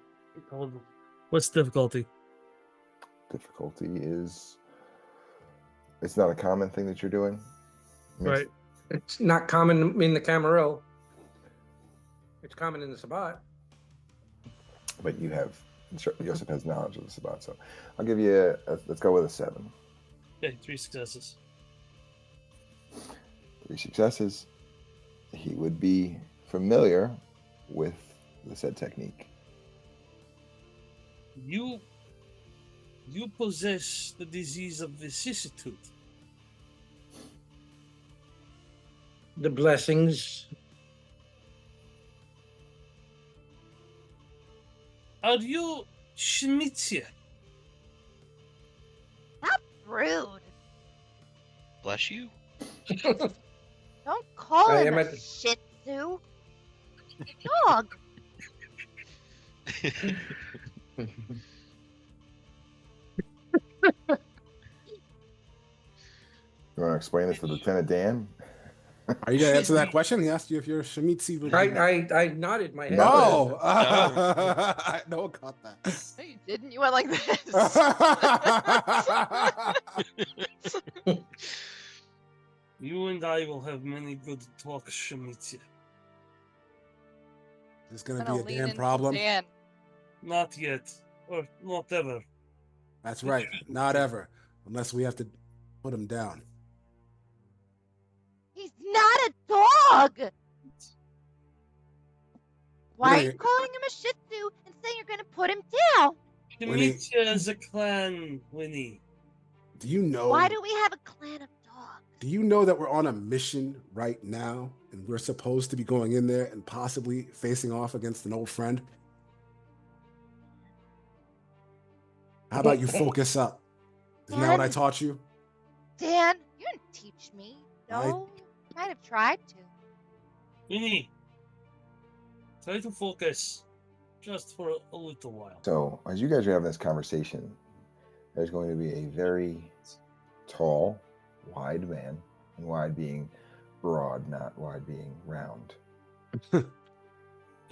What's difficulty? Difficulty is. It's not a common thing that you're doing. Right. It's not common in the Camarillo. It's common in the Sabbat. But you have, Josif has knowledge of the Sabbat, so I'll give you, let's go with a 7. Okay, 3 successes. 3 successes. He would be familiar with the said technique. You possess the disease of vicissitude. The blessings. Are you Schmitzia? That's rude. Bless you. Don't call I him am a at the- Shih Tzu. Dog. You want to explain this to Lieutenant Dan? Are you gonna answer that question? He asked you if you're Shemitzi. I nodded my head. No, no one caught that. No, you didn't. You went like this. You and I will have many good talks, Schmitzia. It's gonna Gonna be a lean damn into problem. Dan. Not yet, or not ever. That's right, not ever, unless we have to put him down. He's not a dog. Why are you Wait. calling him a Shih Tzu and saying you're gonna put him down? Winnie. Schmitzia is a clan, Winnie. Do you know? Why do we have a clan of dogs? Do you know that we're on a mission right now, and we're supposed to be going in there and possibly facing off against an old friend? How about you focus up? Isn't that what I Dan? taught you? Dan, you didn't teach me. No, you might have tried to. Winnie, try to focus, just for a little while. So, as you guys are having this conversation, there's going to be a very tall, wide man, and wide being broad, not wide being round, Could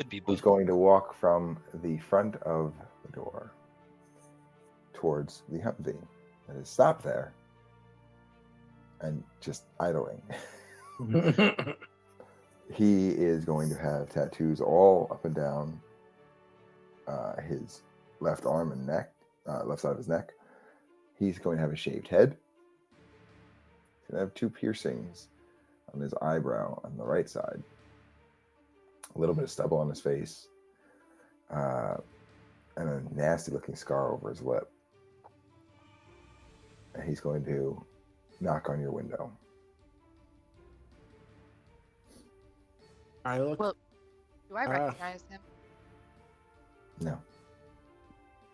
be who's both. going to walk from the front of the door towards the Humvee that is stopped there and just idling. He is going to have tattoos all up and down his left arm and neck, left side of his neck. He's going to have a shaved head. He's going to have 2 piercings on his eyebrow on the right side. A little bit of stubble on his face. And a nasty looking scar over his lip. And he's going to knock on your window. I look. Well, do I recognize him? No.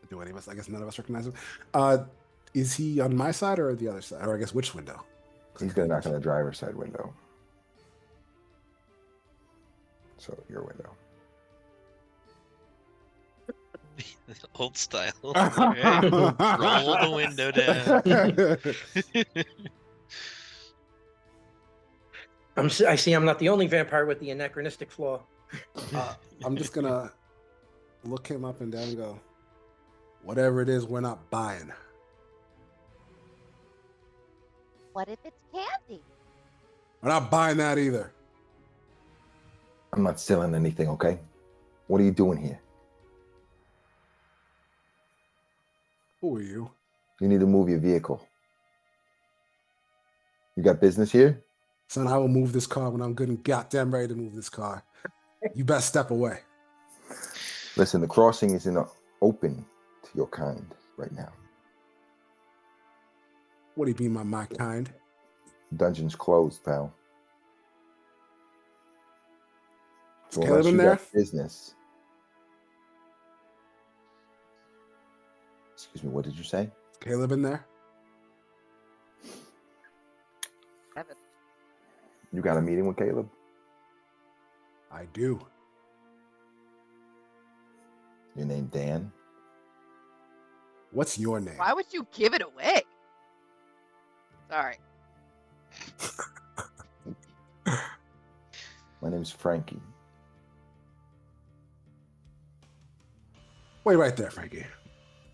Do any of us? I guess none of us recognize him. Is he on my side or the other side? Or I guess which window? He's going to knock on the driver's side window. So, your window. Old style. Alright. Roll the window down. I see I'm not the only vampire with the anachronistic flaw. I'm just gonna look him up and down and go, whatever it is, we're not buying. What if it's candy? We're not buying that either. I'm not selling anything, okay? What are you doing here? Who are you? You need to move your vehicle. You got business here? Son, I will move this car when I'm good and goddamn ready to move this car. You best step away. Listen, the crossing isn't open to your kind right now. What do you mean by my kind? Dungeon's closed, pal. So Caleb unless in you there? got business. Excuse me, what did you say? Caleb in there? Evan. You got a meeting with Caleb? I do. Your name Dan? What's your name? Why would you give it away? Sorry. My name's Frankie. Wait right there, Frankie.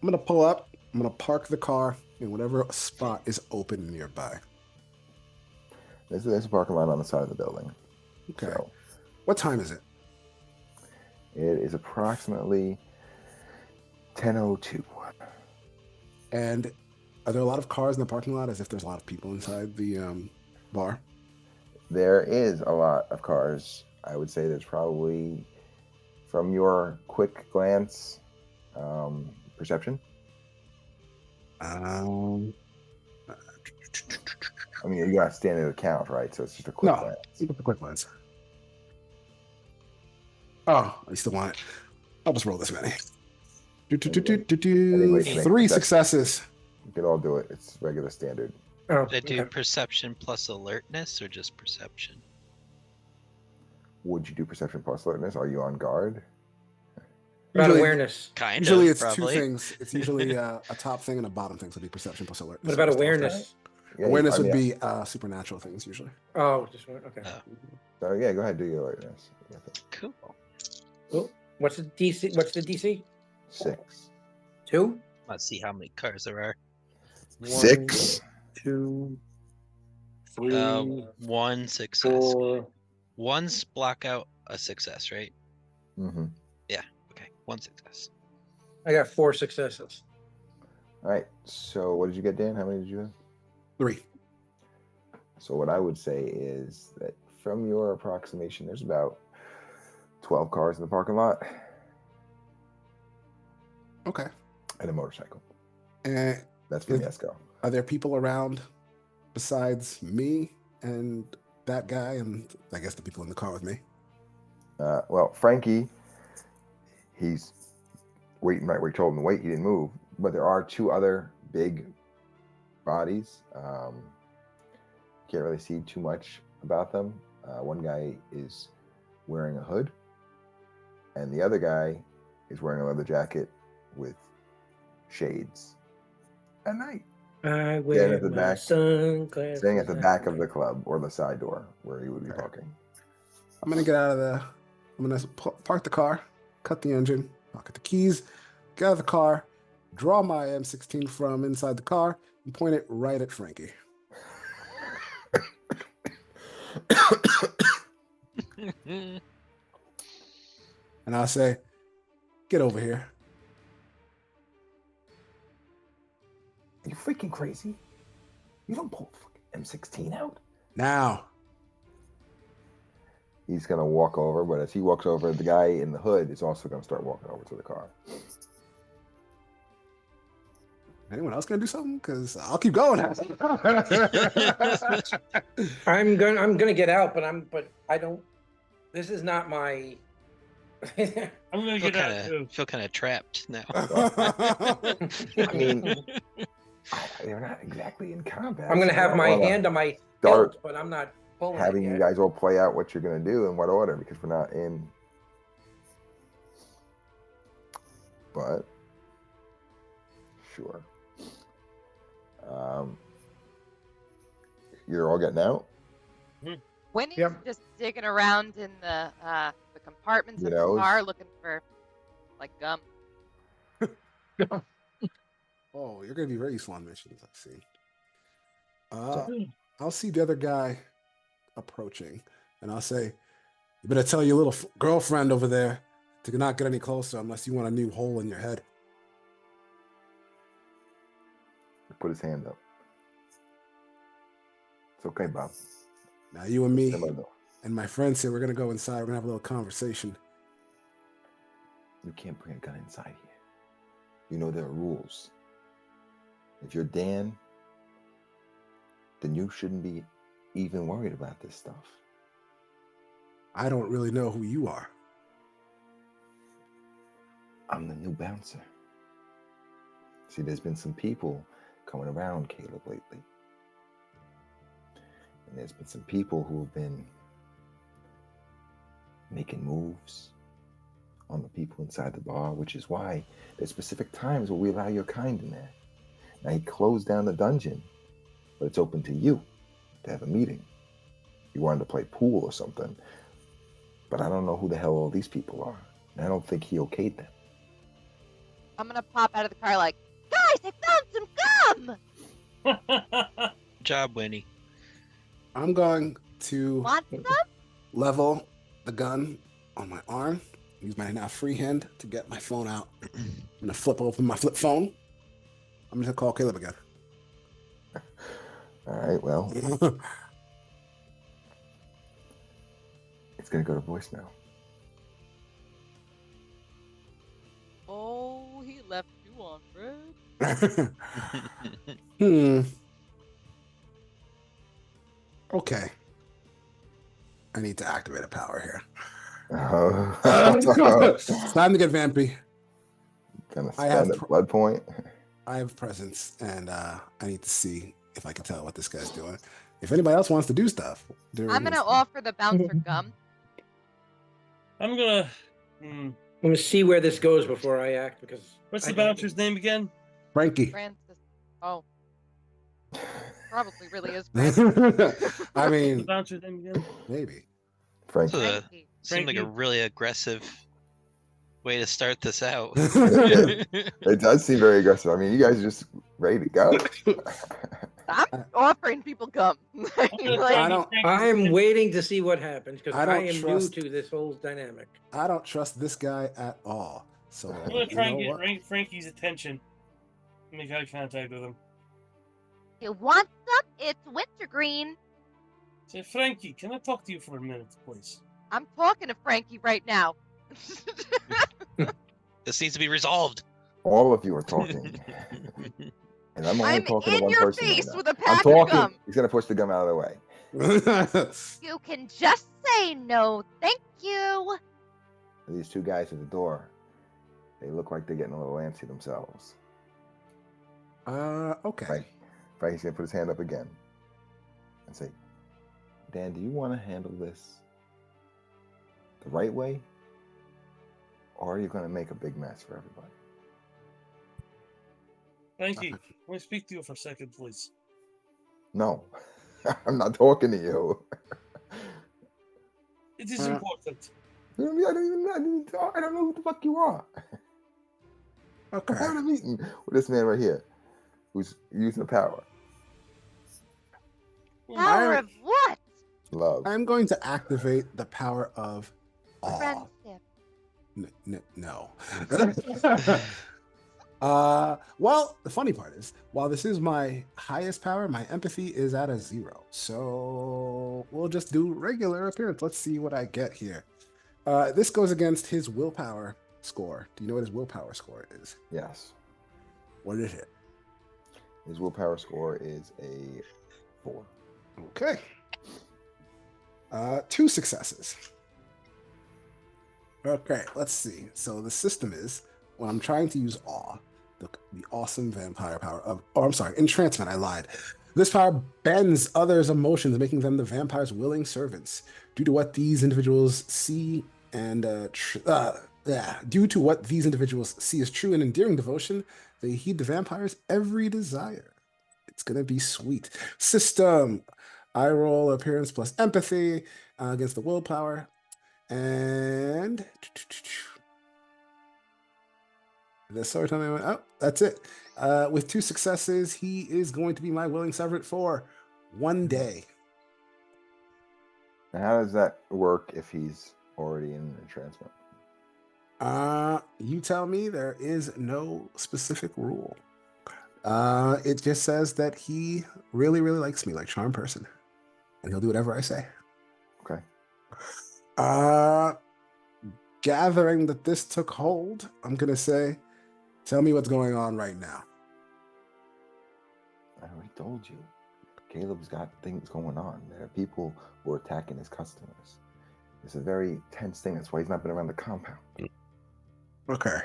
I'm gonna pull up. I'm gonna park the car in whatever spot is open nearby. There's a parking lot on the side of the building. Okay. So What time is it? it is approximately 10:02. And are there a lot of cars in the parking lot, as if there's a lot of people inside the bar? There is a lot of cars. I would say there's probably, from your quick glance, perception. Um, I mean, you got standard count, right? So it's just a quick no, glance. look at the quick lens. Oh, I still want it. I'll just roll this many. Anybody can make 3 perception. successes. You can all do it. It's regular standard. Oh, Did I do okay. perception plus alertness or just perception? Would you do perception plus alertness? Are you on guard? About Usually- awareness. Kind Usually of, it's probably. 2 things. It's usually a top thing and a bottom thing. So it'd be perception plus alertness. What about awareness? Yeah, Awareness I would mean, be supernatural things usually. Oh, just one. Okay. So yeah, go ahead, do your alertness. Cool. Cool. What's the DC? What's the DC? 6. 2? Let's see how many cars there are. 6. 2, 3, 1 success. 4. One's block out a success, right? Mm-hmm. Okay, 1 success. I got 4 successes. All right. So what did you get, Dan? How many did you have? 3. So what I would say is that from your approximation, there's about 12 cars in the parking lot Okay. and a motorcycle. And That's from Is- Mieszko. are there people around besides me and that guy and I guess the people in the car with me? Well, Frankie, he's waiting right where you told him to wait. He didn't move. But there are 2 other big bodies. Can't really see too much about them. One guy is wearing a hood, and the other guy is wearing a leather jacket with shades at night. I wear at the my back, sunglasses. Staying at the back of the club or the side door where you would be Okay. parking. I'm gonna get out of the. I'm gonna park the car, cut the engine, pocket the keys, get out of the car, draw my M16 from inside the car, and point it right at Frankie. And I'll say, "Get over here." Are you freaking crazy? You don't pull M16 out. Now. He's gonna walk over, but as he walks over, the guy in the hood is also gonna start walking over to the car. Anyone else gonna do something? Because I'll keep going. I'm gonna get out, but I don't. This is not my. I'm gonna Feel get out kind too. of feel kind of trapped now. I mean, they're not exactly in combat. I'm gonna so I have don't my wanna hand on my start belt, but I'm not pulling having it you yet. guys all play out what you're gonna do in what order because we're not in. But sure. You're all getting out. Winnie's Yep. just digging around in the compartments You of the know, car looking for like gum. Oh, you're gonna be very useful on missions. I see. I'll see the other guy approaching, and I'll say, "You better tell your little girlfriend over there to not get any closer unless you want a new hole in your head." Put his hand up. It's okay, Bob. Now you and me Stand by the door. and my friends here, we're gonna go inside. We're gonna have a little conversation. You can't bring a gun inside here. You know there are rules. If you're Dan, then you shouldn't be even worried about this stuff. I don't really know who you are. I'm the new bouncer. See, there's been some people coming around Caleb lately. And there's been some people who have been making moves on the people inside the bar, which is why there's specific times where we allow your kind in there. Now, he closed down the dungeon, but it's open to you to have a meeting. You wanted to play pool or something, but I don't know who the hell all these people are. And I don't think he okayed them. I'm gonna pop out of the car like, guys, I found some gum. Good job, Winnie. I'm going to Want some? level the gun on my arm. Use my now free hand to get my phone out. I'm gonna flip open my flip phone. I'm just gonna call Caleb again. All right, well, it's going to go to voicemail. Oh, he left you on red. Okay. I need to activate a power here. Oh. It's time to get vampy. Gonna I have spend a blood point. I have presence, and I need to see if I can tell what this guy's doing. If anybody else wants to do stuff, I'm gonna offer the bouncer gum. I'm gonna. I'm gonna see where this goes before I act because. What's the bouncer's name again? Frankie. Francis. Oh. Probably really is Francis. I The mean, bouncer's name again? maybe. Frank. Frankie. Seemed like a Frankie? really aggressive way to start this out. It does seem very aggressive. I mean, you guys are just ready to go. I'm offering people gum. I don't- I'm waiting to see what happens because I I, don't am trust- new to this whole dynamic. I don't trust this guy at all. So I'm gonna try and you know get what? Frankie's attention. Make eye contact with him. You want some? It's wintergreen. Say, Frankie, can I talk to you for a minute, please? I'm talking to Frankie right now. This needs to be resolved. All of you are talking. And I'm only I'm talking to in one your person. right face now. with a I'm pack of talking. gum. He's going to push the gum out of the way. You can just say no, thank you. These two guys at the door, they look like they're getting a little antsy themselves. Okay. Frankie's going to put his hand up again and say, Dan, do you want to handle this the right way? Or are you going to make a big mess for everybody? Frankie, can we speak to you for a second, please? No, I'm not talking to you. It is important. I don't know who the fuck you are. Okay. I'm having a meeting with this man right here who's using the power. Power of what? Love. I'm going to activate the power of awe. Friendship. No. Well, the funny part is, while this is my highest power, my empathy is at a 0. So we'll just do regular appearance. Let's see what I get here. This goes against his willpower score. Do you know what his willpower score is? Yes. What is it? His willpower score is a 4. Okay. 2 successes. Okay, let's see. So the system is, when I'm trying to use awe, the awesome vampire power of, entrancement, I lied. This power bends others' emotions, making them the vampire's willing servants. Due to what these individuals see as true and endearing devotion, they heed the vampire's every desire. It's gonna be sweet. System. I roll appearance plus empathy against the willpower. And the sword time went, oh, that's it. With 2 successes, he is going to be my willing servant for 1 day. Now, how does that work if he's already in entrancement? You tell me. There is no specific rule. It just says that he really, really likes me, like charm person, and he'll do whatever I say. Okay. Gathering that this took hold, I'm gonna say, tell me what's going on right now. I already told you. Caleb's got things going on. There are people who are attacking his customers. It's a very tense thing. That's why he's not been around the compound. Okay.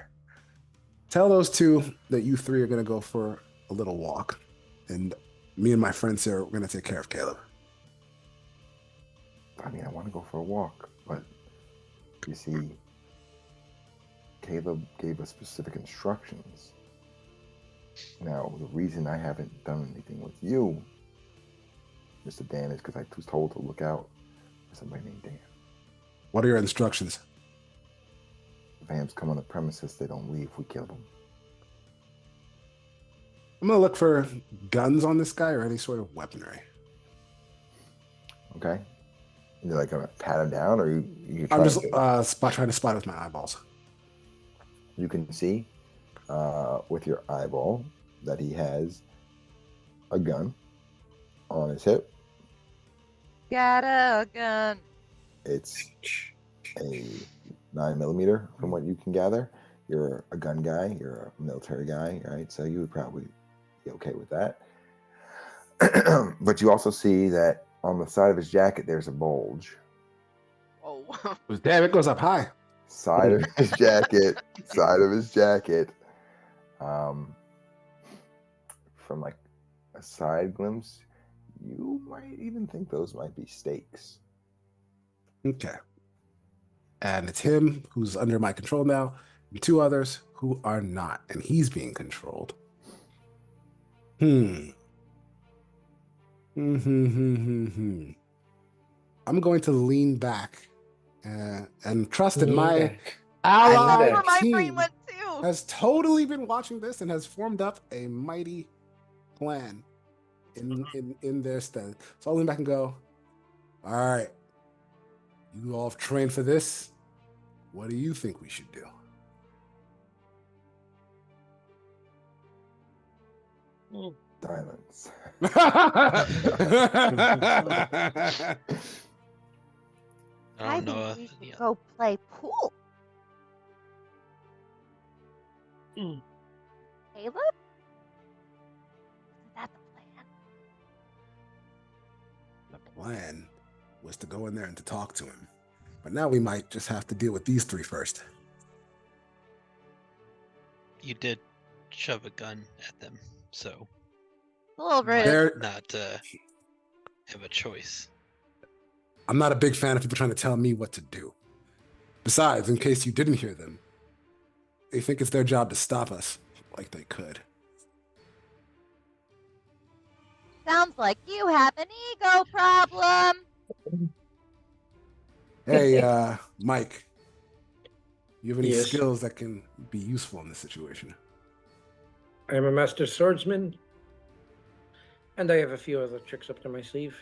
Tell those 2 that you 3 are gonna go for a little walk, and me and my friends here, we're gonna take care of Caleb. I mean, I want to go for a walk, but you see, Caleb gave us specific instructions. Now, the reason I haven't done anything with you, Mr. Dan, is because I was told to look out for somebody named Dan. What are your instructions? If vamps come on the premises, they don't leave. We kill them. I'm gonna look for guns on this guy or any sort of weaponry. Okay. You're like gonna pat him down, or you I'm try just trying to spot it with my eyeballs. You can see with your eyeball that he has a gun on his hip. Got a gun. It's a 9mm, from what you can gather. You're a gun guy. You're a military guy, right? So you would probably be okay with that. But you also see that on the side of his jacket, there's a bulge. Oh. Damn, it goes up high. Side of his jacket. Side of his jacket. From like a side glimpse, you might even think those might be stakes. Okay. And it's him who's under my control now, and two others who are not, and he's being controlled. I'm going to lean back and trust that my ally That's where my brain team went too. has totally been watching this and has formed up a mighty plan in their stead. So I'll lean back and go, all right, you all have trained for this. What do you think we should do? Silence. I don't know. think we should go play pool. Mm. Caleb? Is that the plan? The plan was to go in there and to talk to him. But now we might just have to deal with these three first. You did shove a gun at them, so A little might rude. not have a choice. I'm not a big fan of people trying to tell me what to do. Besides, in case you didn't hear them, they think it's their job to stop us, like they could. Sounds like you have an ego problem. Hey, Mike, you have any Yes. skills that can be useful in this situation? I am a master swordsman, and I have a few other tricks up to my sleeve.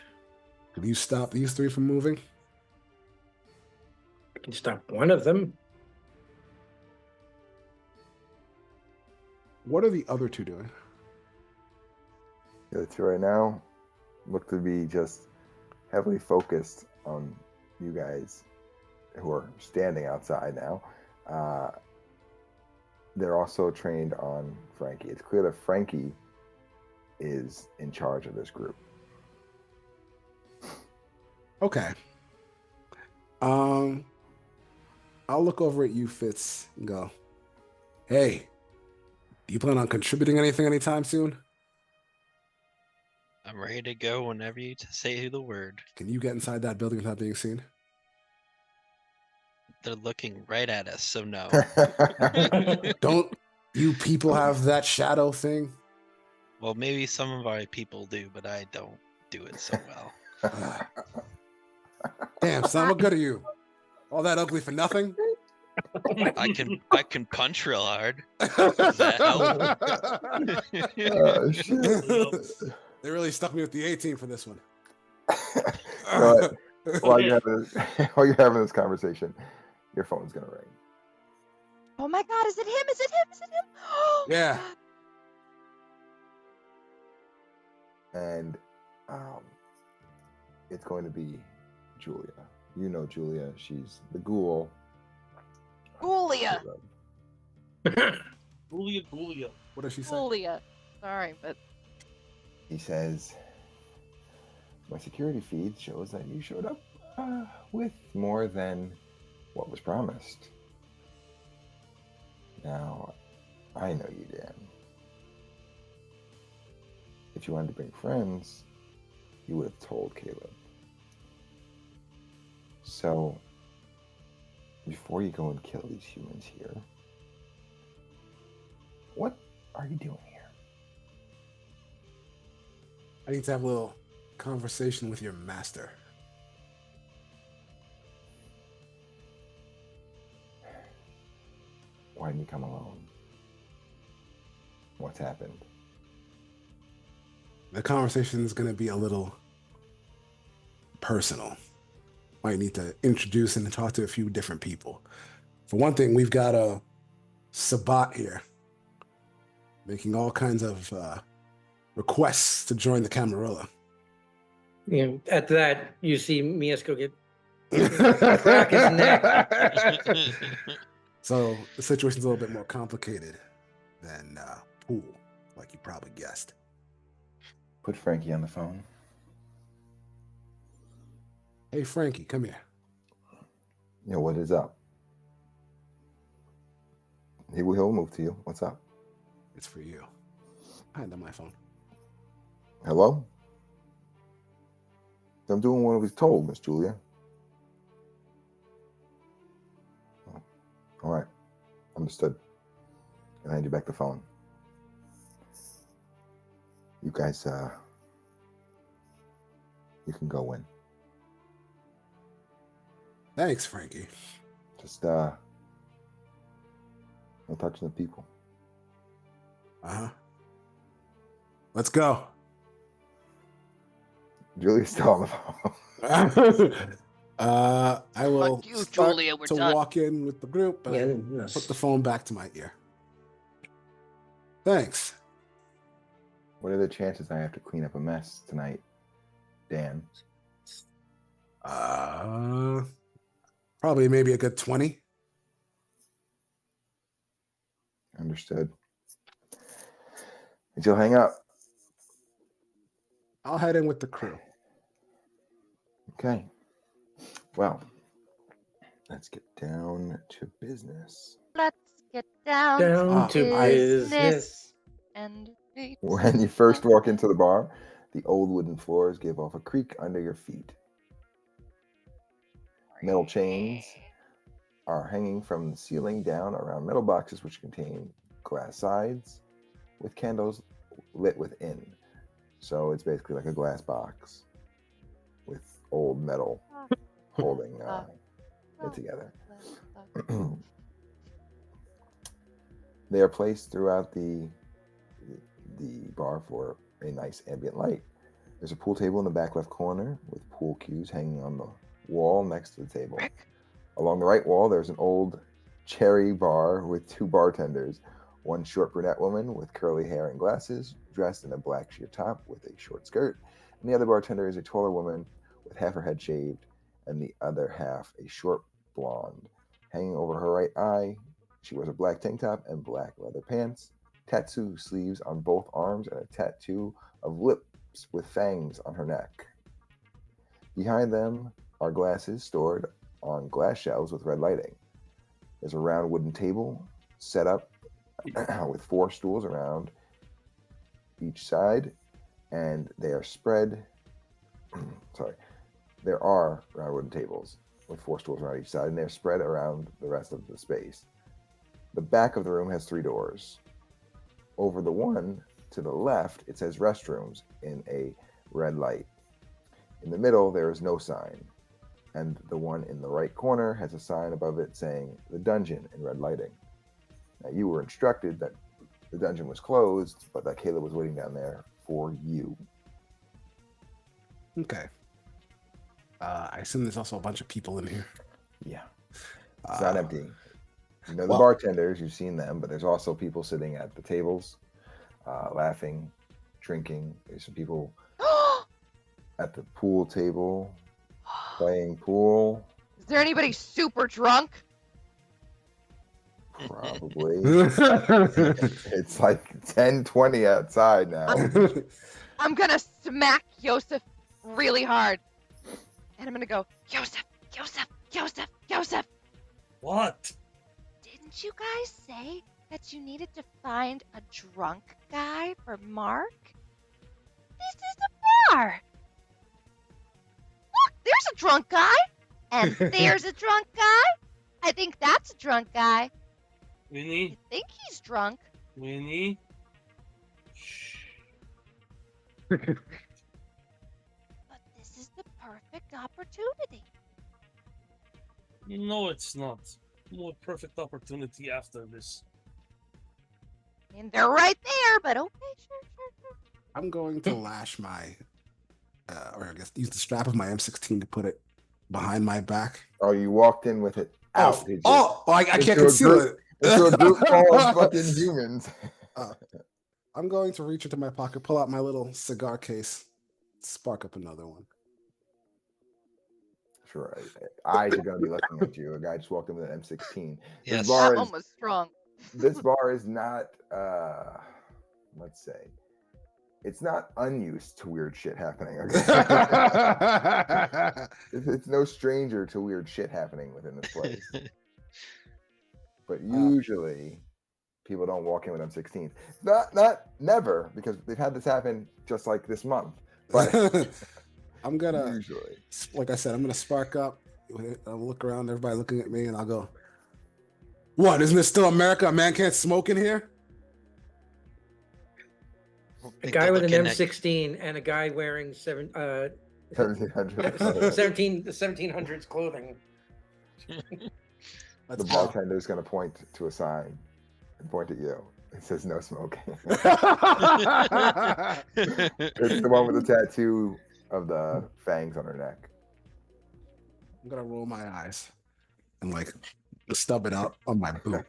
Could you stop these three from moving? I can stop one of them. What are the other two doing? The other two right now look to be just heavily focused on you guys who are standing outside now. They're also trained on Frankie. It's clear that Frankie is in charge of this group. Okay. I'll look over at you, Fitz, and go, hey, do you plan on contributing anything anytime soon? I'm ready to go whenever you say the word. Can you get inside that building without being seen? They're looking right at us, so no. Don't you people have that shadow thing? Well, maybe some of our people do, but I don't do it so well. Damn, son, what good are you? All that ugly for nothing? I can punch real hard. Does that help? Shit. They really stuck me with the 18 for this one. But while you're having this conversation, your phone's gonna ring. Oh my god, is it him? Is it him? Is it him? Oh, Yeah. And it's going to be Julia. You know Julia. She's the ghoul. Julia. Julia. What does she say? Julia. Sorry, but He says, my security feed shows that you showed up with more than what was promised. Now, I know you, Dan. If you wanted to bring friends, you would have told Caleb. So, before you go and kill these humans here, what are you doing here? I need to have a little conversation with your master. Why didn't you come alone? What's happened? The conversation is going to be a little personal. Might need to introduce and talk to a few different people. For one thing, we've got a Sabat here making all kinds of requests to join the Camarilla. You know, at that, you see Mieszko get crack his neck. So the situation's a little bit more complicated than pool, like you probably guessed. Put Frankie on the phone. Hey, Frankie, come here. What is up? He'll move to you. What's up? It's for you. Hand on my phone. Hello? I'm doing what I was told, Miss Julia. All right. Understood. I'll hand you back the phone. You guys, you can go in. Thanks, Frankie. Just, no touching the people. Uh-huh. Let's go. Julia's still on the phone. I will Fuck you, start Julia, we're to done. walk in with the group and Yeah, yes. put the phone back to my ear. Thanks. What are the chances I have to clean up a mess tonight, Dan? Probably maybe a good 20. Understood. And you'll hang up. I'll head in with the crew. Okay. Well, let's get down to business. Let's get down, Down to to business. business. And wait. When you first walk into the bar, the old wooden floors give off a creak under your feet. Metal chains are hanging from the ceiling down around metal boxes which contain glass sides with candles lit within. So it's basically like a glass box with old metal holding it together. They are placed throughout the bar for a nice ambient light. There's a pool table in the back left corner with pool cues hanging on the wall next to the table. Along the right wall, there's an old cherry bar with two bartenders. One short brunette woman with curly hair and glasses, dressed in a black sheer top with a short skirt. And the other bartender is a taller woman with half her head shaved and the other half a short blonde. Hanging over her right eye, she wears a black tank top and black leather pants, tattoo sleeves on both arms, and a tattoo of lips with fangs on her neck. Behind them are glasses stored on glass shelves with red lighting. There's a round wooden table set up with 4 stools around each side, and they are spread. There are round wooden tables with 4 stools around each side, and they're spread around the rest of the space. The back of the room has 3 doors. Over the one to the left, it says restrooms in a red light. In the middle, there is no sign, and the one in the right corner has a sign above it saying the dungeon in red lighting. Now, you were instructed that the dungeon was closed, but that Caleb was waiting down there for you. Okay. I assume there's also a bunch of people in here. Yeah. It's not empty. You know the well- bartenders, you've seen them, but there's also people sitting at the tables, laughing, drinking. There's some people at the pool table playing pool. Is there anybody super drunk? Probably. It's like 10:20 outside now. I'm gonna smack Josif really hard. And I'm gonna go, Josif, Josif, Josif, Josif. What? Didn't you guys say that you needed to find a drunk guy for Mark? This is a bar. Look, there's a drunk guy. And there's a drunk guy. I think that's a drunk guy. Winnie? I think he's drunk. Winnie? Shh. But this is the perfect opportunity. No, it's not. No perfect opportunity after this. And they're right there, but okay, sure. I'm going to lash my or I guess use the strap of my M16 to put it behind my back. Oh, you walked in with it out. Did you? I can't Into a conceal group- it. Into a group full of fucking humans. I'm going to reach into my pocket, pull out my little cigar case, spark up another one. Sure. Eyes are going to be looking at you. A guy just walked in with an M16. Yes. This bar That is, one was strong. this bar is not, let's say, it's not unused to weird shit happening. Okay? It's no stranger to weird shit happening within this place. But usually, people don't walk in with M16s. Not never, because they've had this happen just like this month. But I'm gonna, usually, like I said, I'm gonna spark up. I'll look around, everybody looking at me, and I'll go, "What? Isn't this still America? A man can't smoke in here?" A guy with an M16 and a guy wearing 1700s clothing. Let's the go. bartender is going to point to a sign and point at you. It says no smoking. It's the one with the tattoo of the fangs on her neck. I'm gonna roll my eyes and like stub it out on my boot.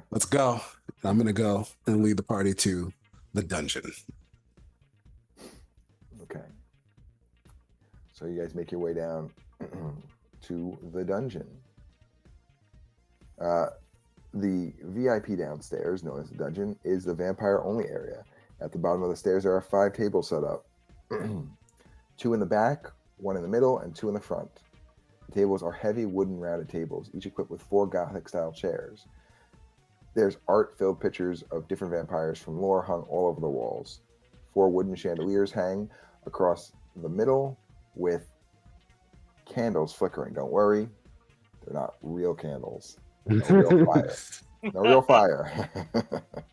Let's go. And I'm gonna go and lead the party to the dungeon. Okay. So you guys make your way down to the dungeon. The VIP downstairs, known as the dungeon, is the vampire-only area. At the bottom of the stairs, there are 5 tables set up. 2 in the back, 1 in the middle, and 2 in the front. The tables are heavy wooden rounded tables, each equipped with 4 Gothic-style chairs. There's art-filled pictures of different vampires from lore hung all over the walls. 4 wooden chandeliers hang across the middle with candles flickering. Don't worry, they're not real candles. No real fire. No real fire.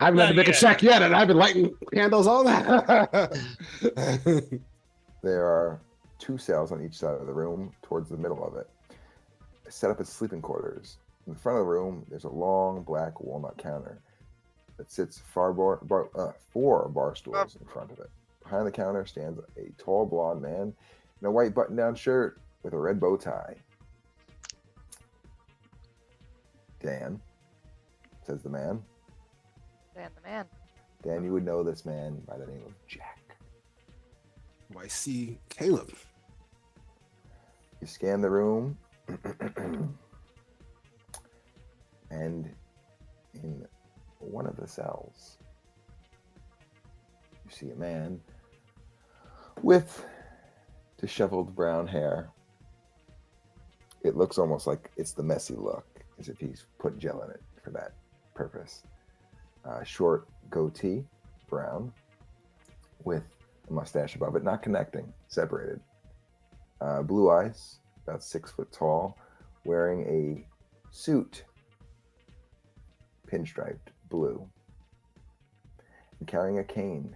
I haven't had to Not make a yet. check yet, and I've been lighting candles all that. There are 2 cells on each side of the room towards the middle of it, set up as sleeping quarters. In the front of the room, there's a long black walnut counter that sits 4 bar stools in front of it. Behind the counter stands a tall blonde man in a white button-down shirt with a red bow tie. Dan, says the man. Dan the man. Dan, you would know this man by the name of Jack. I see Caleb. You scan the room, and in one of the cells, you see a man with disheveled brown hair. It looks almost like it's the messy look, as if he's put gel in it for that purpose. Short goatee, brown, with a mustache above it, not connecting, separated. Blue eyes, about 6 foot tall, wearing a suit, pinstriped blue, and carrying a cane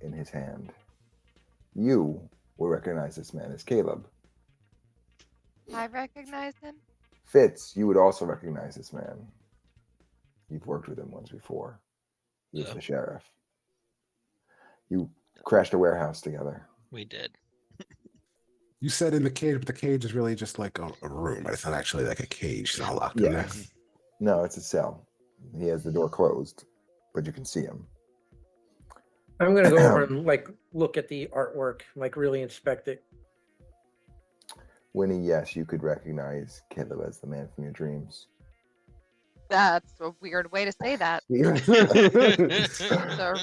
in his hand. You will recognize this man as Caleb. I recognize him. Fitz, you would also recognize this man. You've worked with him once before. He was Yeah. the sheriff. You crashed a warehouse together. We did. You said in the cage, but the cage is really just like a room, but it's not actually like a cage. It's not locked in there. Yes. No, it's a cell. He has the door closed, but you can see him. I'm gonna go over and like look at the artwork, like really inspect it. Winnie, yes, you could recognize Caleb as the man from your dreams. That's a weird way to say that. It's a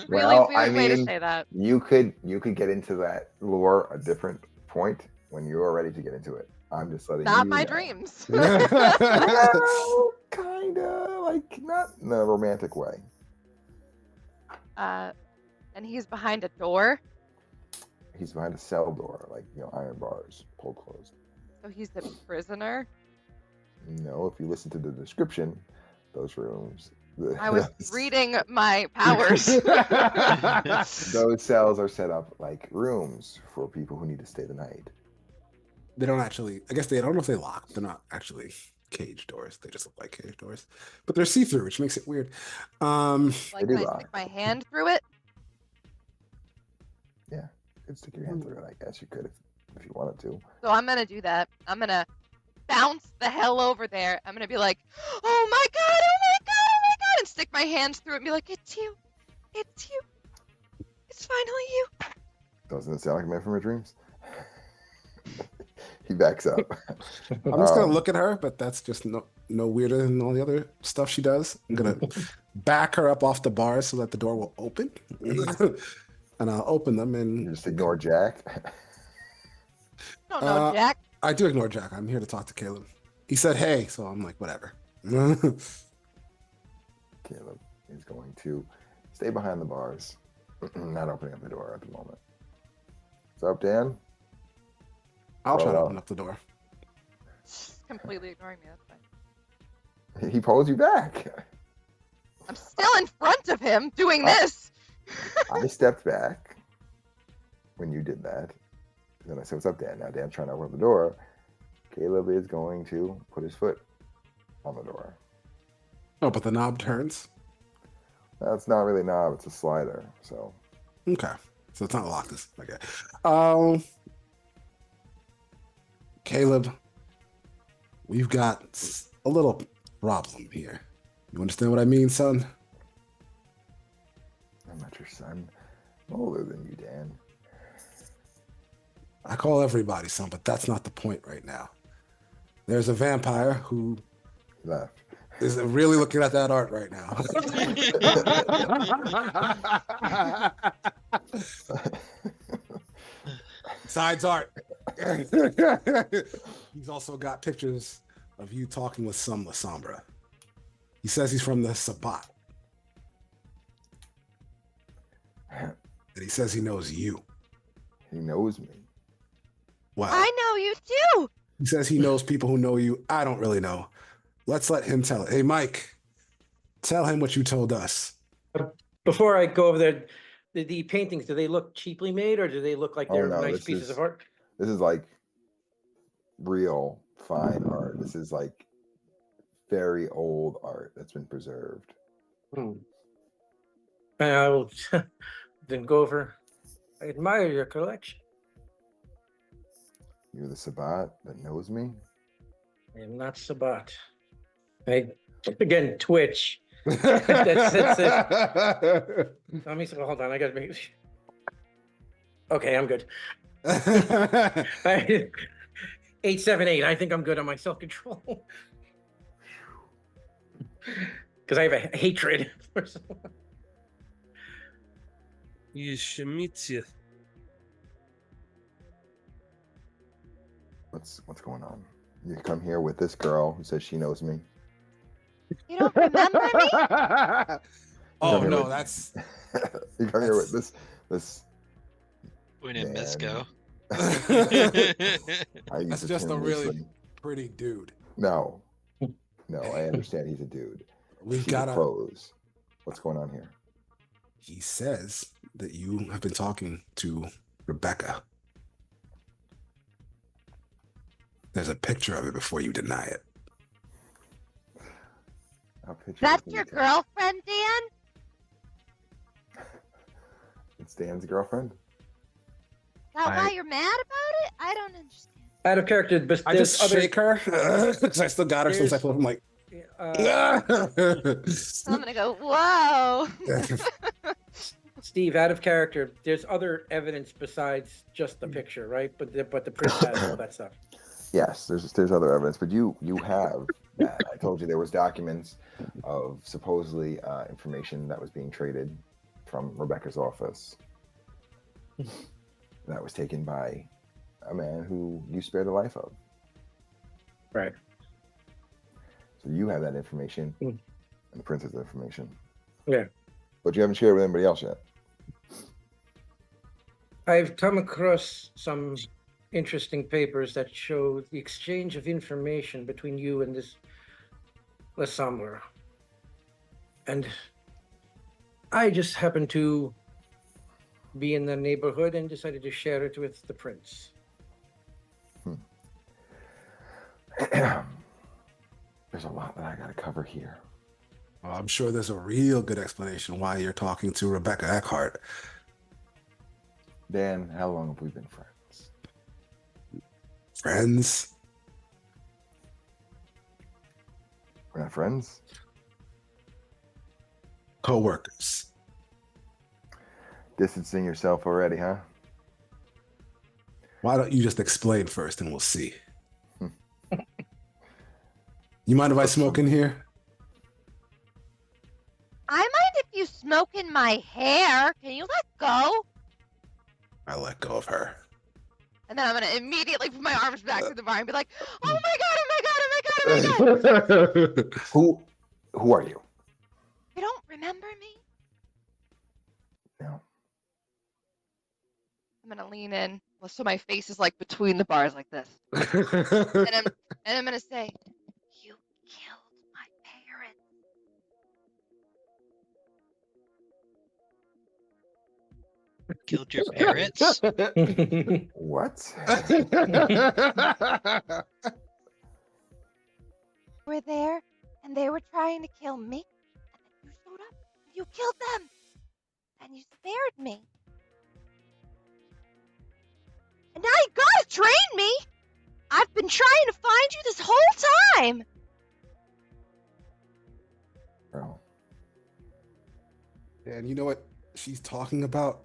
really Well, weird I way to mean, say that. You could get into that lore a different point when you are ready to get into it. I'm just letting Not you my know. dreams. Well, kinda, like not in a romantic way. And he's behind a door, He's behind a cell door, like iron bars pulled closed. so he's a prisoner. No, if you listen to the description, those rooms. I was reading my powers. Those cells are set up like rooms for people who need to stay the night. They don't actually, I guess they don't know if they lock. They're not actually cage doors. They just look like cage doors, but they're see-through, which makes it weird. Like, do can I lock. stick my hand through it? If could stick your hand through it. I guess you could if you wanted to. So I'm gonna do that. I'm gonna bounce the hell over there. I'm gonna be like, oh my god, oh my god, oh my god, and stick my hands through it and be like, it's you. It's you. It's finally you. Doesn't it sound like a man from your dreams? He backs up. I'm just gonna look at her, but that's just no weirder than all the other stuff she does. I'm gonna back her up off the bars so that the door will open, and I'll open them. And You just ignore Jack. I don't know, Jack. I do ignore Jack. I'm here to talk to Caleb. He said, "Hey," so I'm like, whatever. Caleb is going to stay behind the bars, not opening up the door at the moment. What's up, Dan? I'll try to Well, open up the door. Completely ignoring me. That's fine. He pulls you back. I'm still in front of him doing this. I stepped back when you did that. Then I said, "What's up, Dan?" Now Dan's trying to open up the door. Caleb is going to put his foot on the door. Oh, but the knob turns. That's not really a knob; it's a slider. So Okay, so it's not locked. Okay. Caleb, we've got a little problem here. You understand what I mean, son? I'm not your son. I'm older than you, Dan. I call everybody son, but that's not the point right now. There's a vampire who He left. is really looking at that art right now. Besides art, he's also got pictures of you talking with some La Sombra. He says he's from the Sabbat. And he says he knows you. He knows me. Wow. I know you too. He says he knows people who know you. I don't really know. Let's let him tell it. Hey, Mike, tell him what you told us. Before I go over there, the paintings, do they look cheaply made or do they look like Oh, they're no, nice this pieces is- of art? This is like real fine art. This is like very old art that's been preserved. And I'll then go over. I admire your collection. You're the Sabbat that knows me? I am not Sabat. Again, Twitch. That's it. Let me hold on. I got to make. Okay, I'm good. 878. I think I'm good on my self control. Because I have a hatred for someone. Yeshimitya. What's going on? You come here with this girl who says she knows me. You don't remember me? Oh, Come here no, with- that's... You come here with this. We need Man. Mieszko. I use That's the just term a really loosely. pretty dude. No, I understand he's a dude. We've She's got a a... pros. What's going on here? He says that you have been talking to Rebecca. There's a picture of it before you deny it. I'll picture That's it. your girlfriend, Dan? It's Dan's girlfriend. Is that why you're mad about it? I don't understand. Out of character, but I there's just other. shake her because I still got her since I flew. I'm like, So I'm gonna go, whoa. Steve, out of character, there's other evidence besides just the picture, right? But the print has all that stuff. Yes, there's other evidence, but you have that. I told you there was documents of supposedly information that was being traded from Rebecca's office. That was taken by a man who you spared the life of. Right. So you have that information, Mm. and the prince has the information. Yeah. But you haven't shared it with anybody else yet. I've come across some interesting papers that show the exchange of information between you and this La Sombra. And I just happened to be in the neighborhood and decided to share it with the prince. There's a lot that I got to cover here. Well, I'm sure there's a real good explanation why you're talking to Rebecca Eckhart. Dan, how long have we been friends? Friends? We're not friends? Co-workers. Distancing yourself already, huh? Why don't you just explain first and we'll see? You mind if I smoke in here? I mind if you smoke in my hair. Can you let go? I let go of her. And then I'm gonna immediately put my arms back to the bar and be like, "Oh my god! Oh my god! Oh my god! Oh my god!" Who are you? You don't remember me? No. I'm gonna lean in, so my face is like between the bars, like this, and I'm gonna say, "You killed my parents." Killed your parents? What? You were there, and they were trying to kill me, and then you showed up, and you killed them, and you spared me. And now you gotta train me! I've been trying to find you this whole time! Bro. And you know what she's talking about?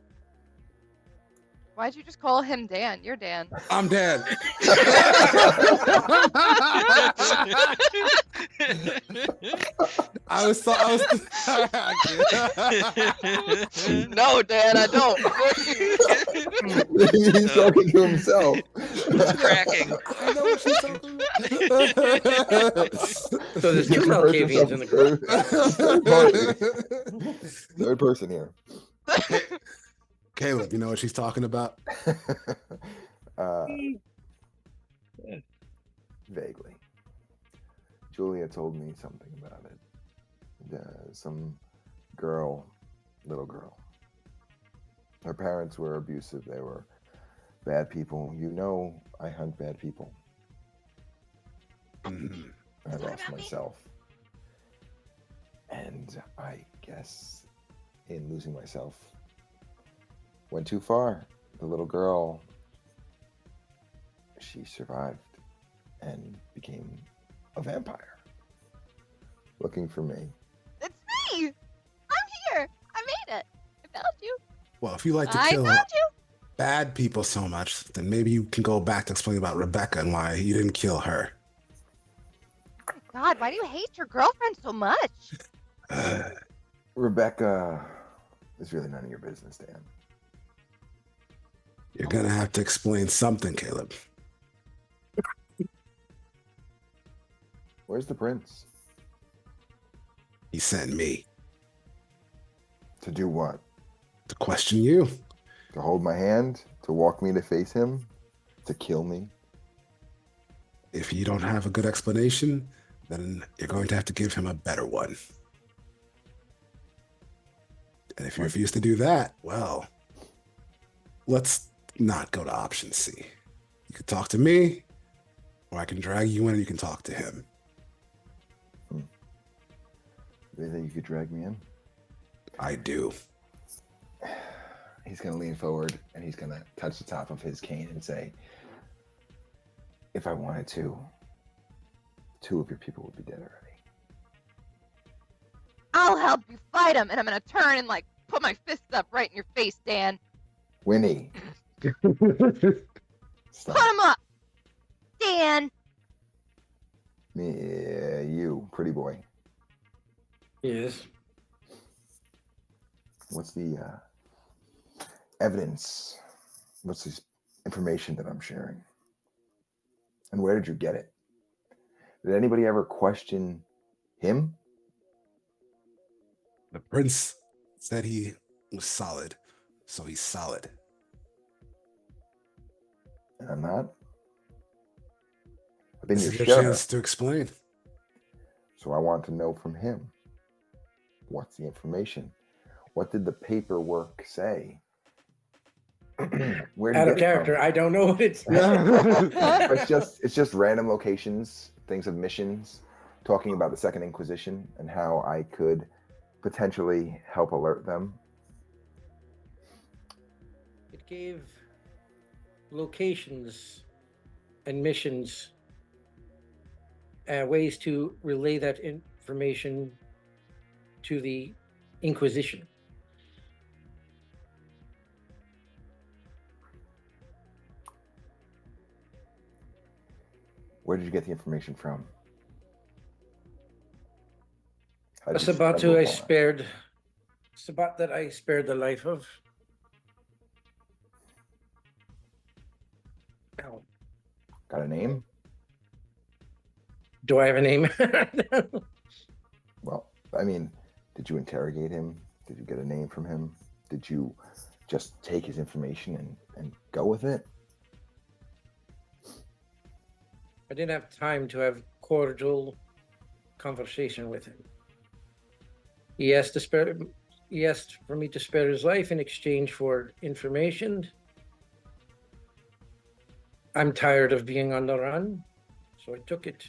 Why'd you just call him Dan? You're Dan. I'm Dan. I was No, Dan, I don't. He's talking to himself. Cracking. I know what she's talking about. So there's two Malkavians in the group. Third person here. Caleb, you know what she's talking about? Vaguely. Julia told me something about it. Some little girl. Her parents were abusive. They were bad people. You know, I hunt bad people. Mhm. I What lost about me? myself. And I guess in losing myself, went too far. The little girl, she survived and became a vampire. Looking for me. It's me! I'm here! I made it! I found you! Well, if you like to I kill found you! bad people so much, then maybe you can go back to explain about Rebecca and why you didn't kill her. Oh my god, why do you hate your girlfriend so much? Rebecca is really none of your business, Dan. You're gonna have to explain something, Caleb. Where's the prince? He sent me To do what? to question you. To hold my hand? To walk me to face him? To kill me? If you don't have a good explanation, then you're going to have to give him a better one. And if you refuse to do that, well, let's not go to option C. You can talk to me, or I can drag you in and you can talk to him. Do you think you could drag me in? I do. He's going to lean forward and he's going to touch the top of his cane and say, if I wanted to, 2 of your people would be dead already. I'll help you fight him, and I'm gonna turn and like put my fist up right in your face, Dan. Winnie. Stop. Put him up! Dan! Me, you, pretty boy. Yes. What's the evidence? What's this information that I'm sharing? And where did you get it? Did anybody ever question him? The prince said he was solid, so he's solid. And I'm not. I've been This your is your sheriff, chance to explain. so I want to know from him. What's the information? What did the paperwork say? Where did Out you of get it character. from? I don't know what it's. It's just random locations, things of missions, talking about the Second Inquisition and how I could potentially help alert them. gave locations and missions, ways to relay that information to the Inquisition. Where did you get the information from? How A did you Sabat stumble who I upon it? spared. Sabat that I spared the life of. Ow. Got a name? Do I have a name? Well, I mean, did you interrogate him? Did you get a name from him? Did you just take his information and go with it? I didn't have time to have cordial conversation with him. He asked for me to spare his life in exchange for information. I'm tired of being on the run, so I took it.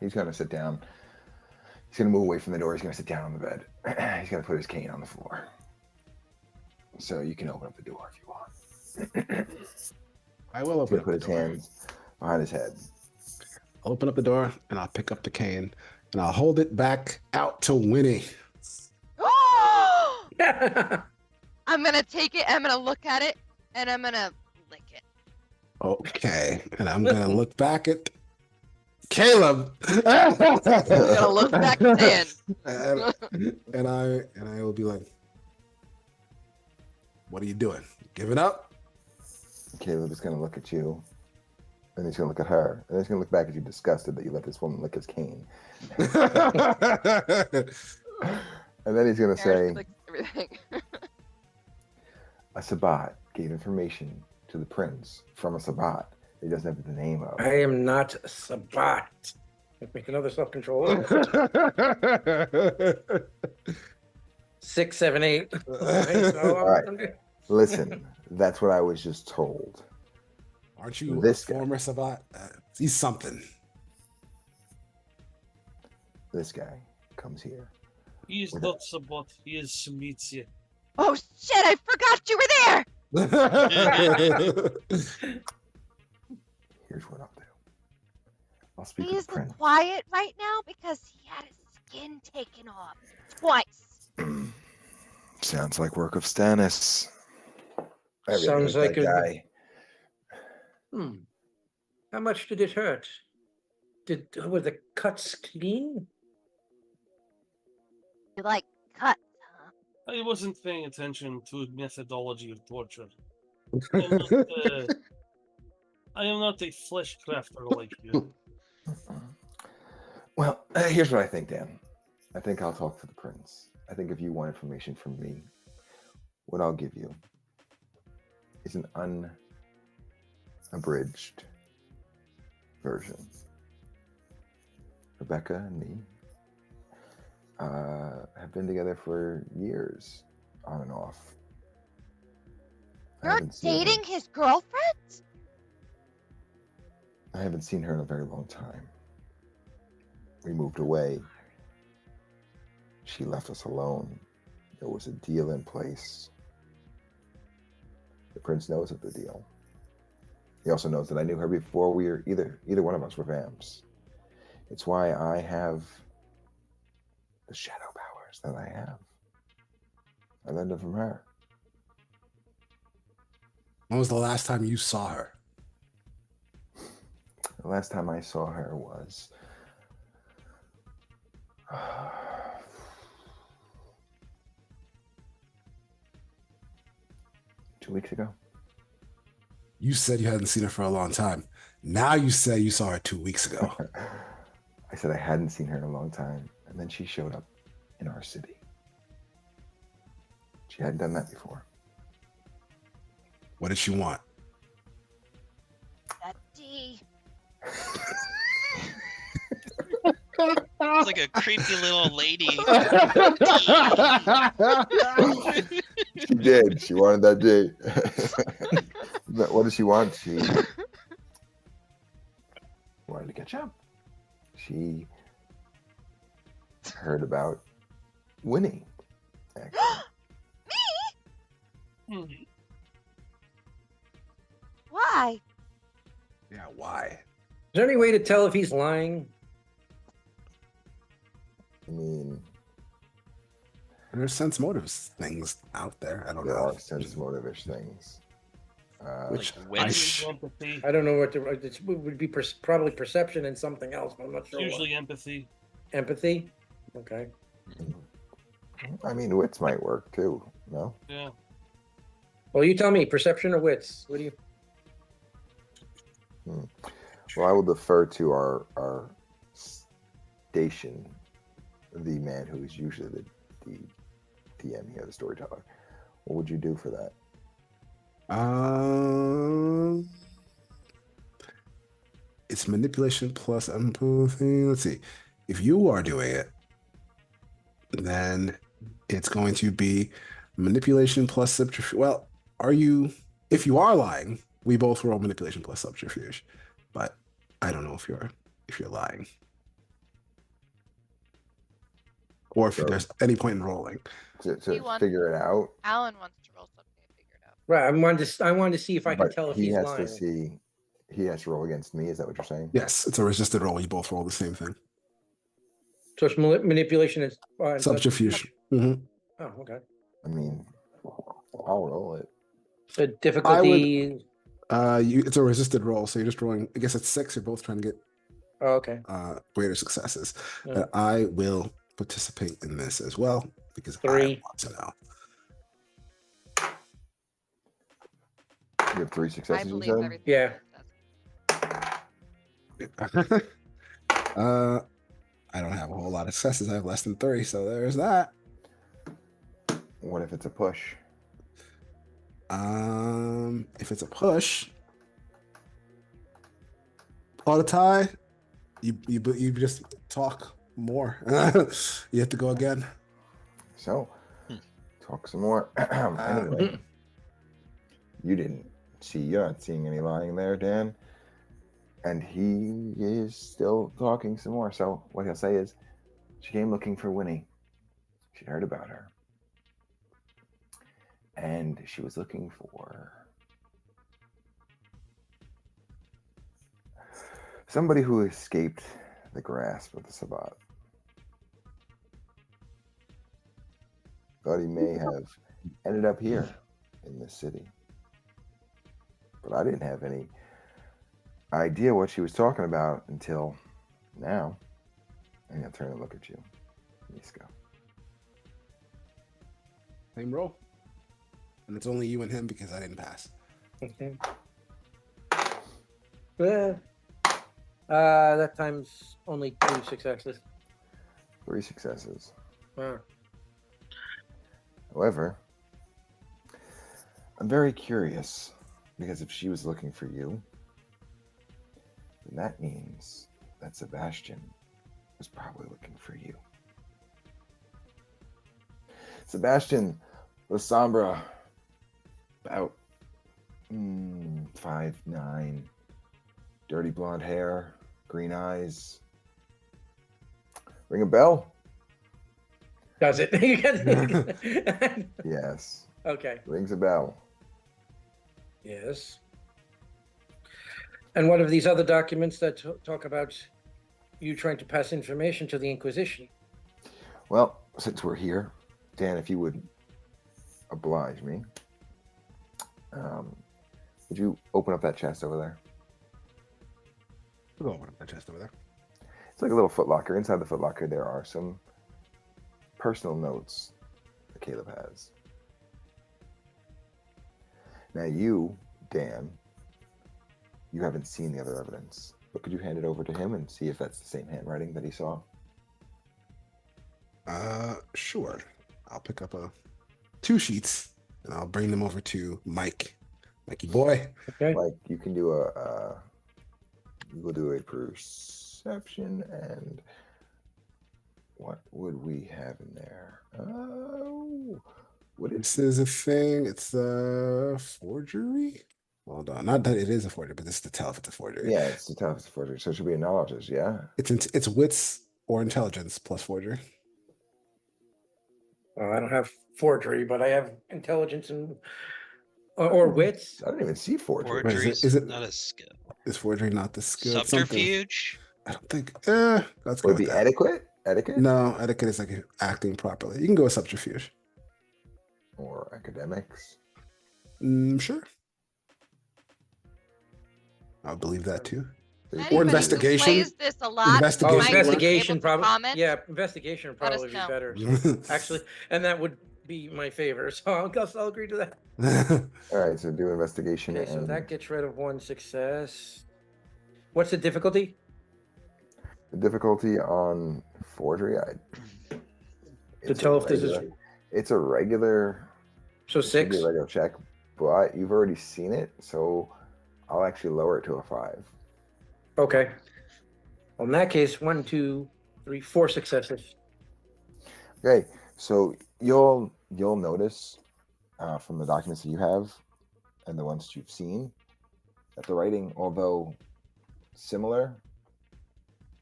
He's going to sit down. He's going to move away from the door. He's going to sit down on the bed. He's going to put his cane on the floor. So you can open up the door if you want. I will He's open going to up put the his door. hands behind his head. I'll open up the door and I'll pick up the cane and I'll hold it back out to Winnie. I'm gonna take it, I'm gonna look at it, and I'm gonna lick it. Okay. And I'm going to look back at Caleb. I'm gonna look back at Dan. and I will be like, what are you doing? Giving up? Caleb is going to look at you. And he's going to look at her. And he's going to look back at you disgusted that you let this woman lick his cane. And then he's going to say, Licks everything. a Sabat gave information to the prince from a Sabat he doesn't have the name of. I am not Sabat. Let's make another self-control. 6, 7, 8. All right. Listen, that's what I was just told. Aren't you This a guy. former Sabat? He's something. This guy comes here. He is not Sabot, he is Smitsya. Oh shit, I forgot you were there! Here's what I'll do. I'll speak He's with the prince. quiet right now because he had his skin taken off twice. Sounds like work of Stannis. I really Sounds hate like that a- guy. How much did it hurt? Were the cuts clean? You like cuts, huh? I wasn't paying attention to methodology of torture. I am not a flesh crafter like you. Well, here's what I think, Dan. I think I'll talk to the prince. I think if you want information from me, what I'll give you is an unabridged version. Rebecca and me have been together for years, on and off. I You're haven't seen her- dating his girlfriend? I haven't seen her in a very long time. We moved away. She left us alone. There was a deal in place. The prince knows of the deal. He also knows that I knew her before we were either one of us were vamps. It's why I have the shadow powers that I have. I learned them from her. When was the last time you saw her? The last time I saw her was 2 weeks ago. You said you hadn't seen her for a long time. Now you say you saw her 2 weeks ago. I said I hadn't seen her in a long time, and then she showed up in our city. She hadn't done that before. What did she want? That D. It's like a creepy little lady. She did. She wanted that day. But what did she want? She wanted to catch up. She heard about winning. Actually. Hmm. Why? Yeah, why? Is there any way to tell if he's lying? I mean, There's sense motives things out there. I don't there know. are sense motive-ish things. Which Like I wits? Empathy. I don't know what it would be. Probably perception and something else. But I'm not sure. Usually empathy. What. Empathy. Okay. I mean, wits might work too. No. Yeah. Well, you tell me. Perception or wits? What do you? Well, I will defer to our station, the man who is usually the DM here, the storyteller. What would you do for that? It's manipulation plus empathy. Let's see. If you are doing it, then it's going to be manipulation plus subterfuge. Well, are you? If you are lying, we both roll manipulation plus subterfuge. But I don't know if you're lying, or if So- there's any point in rolling. To He wants- figure it out. Alan wants to roll something to figure it out. Right. I wanted to see if I could But tell if he he's has lying. to see. He has to roll against me. Is that what you're saying? Yes, it's a resisted roll. You both roll the same thing. So it's manipulation and Subterfuge. hmm Oh, okay. I mean, I'll roll it. The difficulty. It's a resisted roll, so you're just rolling. I guess it's 6. You're both trying to get Oh, okay. greater successes. Yeah. But I will participate in this as well because I 3. want to know. You have 3 I successes. You believe said. everything. Yeah. Alan says. I don't have a whole lot of successes. I have less than 3, so there's that. What if it's a push? If it's a push, plot a tie. You just talk more. You have to go again. So, talk some more. Anyway, you're not seeing any lying there, Dan. And he is still talking some more. So what he'll say is, she came looking for Winnie. She'd heard about her. And she was looking for somebody who escaped the grasp of the Sabbat. Thought he may have ended up here in this city. But I didn't have any idea what she was talking about until now. I'm going to turn and look at you, Mieszko. Same roll. And it's only you and him because I didn't pass. Okay. That time's only 2 successes. 3 successes. Wow. However, I'm very curious because if she was looking for you, then that means that Sebastian was probably looking for you. Sebastian was Sombra, about 5'9", dirty blonde hair, green eyes. Ring a bell? Does it? Yes, Okay. rings a bell. Yes. And what of these other documents that talk about you trying to pass information to the Inquisition? Well, since we're here, Dan, if you would oblige me, would you open up that chest over there? We'll go over that chest over there. It's like a little footlocker. Inside the footlocker, there are some personal notes that Caleb has. Now you, Dan, you haven't seen the other evidence, but could you hand it over to him and see if that's the same handwriting that he saw? Sure. I'll pick up 2 sheets and I'll bring them over to Mike. Mikey boy. Okay. Like you can do you will do a perception, and what would we have in there? Oh, would it? This is a thing. It's a forgery. Hold on. Not that it is a forgery, but this is to tell if it's a forgery. Yeah, it's the toughest forgery, so it should be a knowledge. Yeah. It's wits or intelligence plus forgery. Well, I don't have forgery, but I have intelligence and or wits. I don't even see forgery. Wait, Forgery's is it- not a skill. Is forgery not the skill? It's something. Subterfuge? I don't think. Let's go Would it with be that. etiquette? Etiquette? No, etiquette is like acting properly. You can go with subterfuge. Or academics? Sure. I'll believe that too. Anybody Or who investigation. plays this a lot Investigation. Oh, might be investigation able to probably. comment. Yeah, investigation would Let us probably be know. better. Actually, and that would be my favor. So I'll agree to that. All right, so do investigation. Okay, so and that gets rid of one success. What's the difficulty? the difficulty on forgery. It's tell a if this is- regular- It's a regular. So it should be 6. a regular check, but you've already seen it, so I'll actually lower it to a 5. Okay. Well, in that case, 1, 2, 3, 4 successes. Okay, so you'll notice from the documents that you have and the ones that you've seen that the writing, although similar,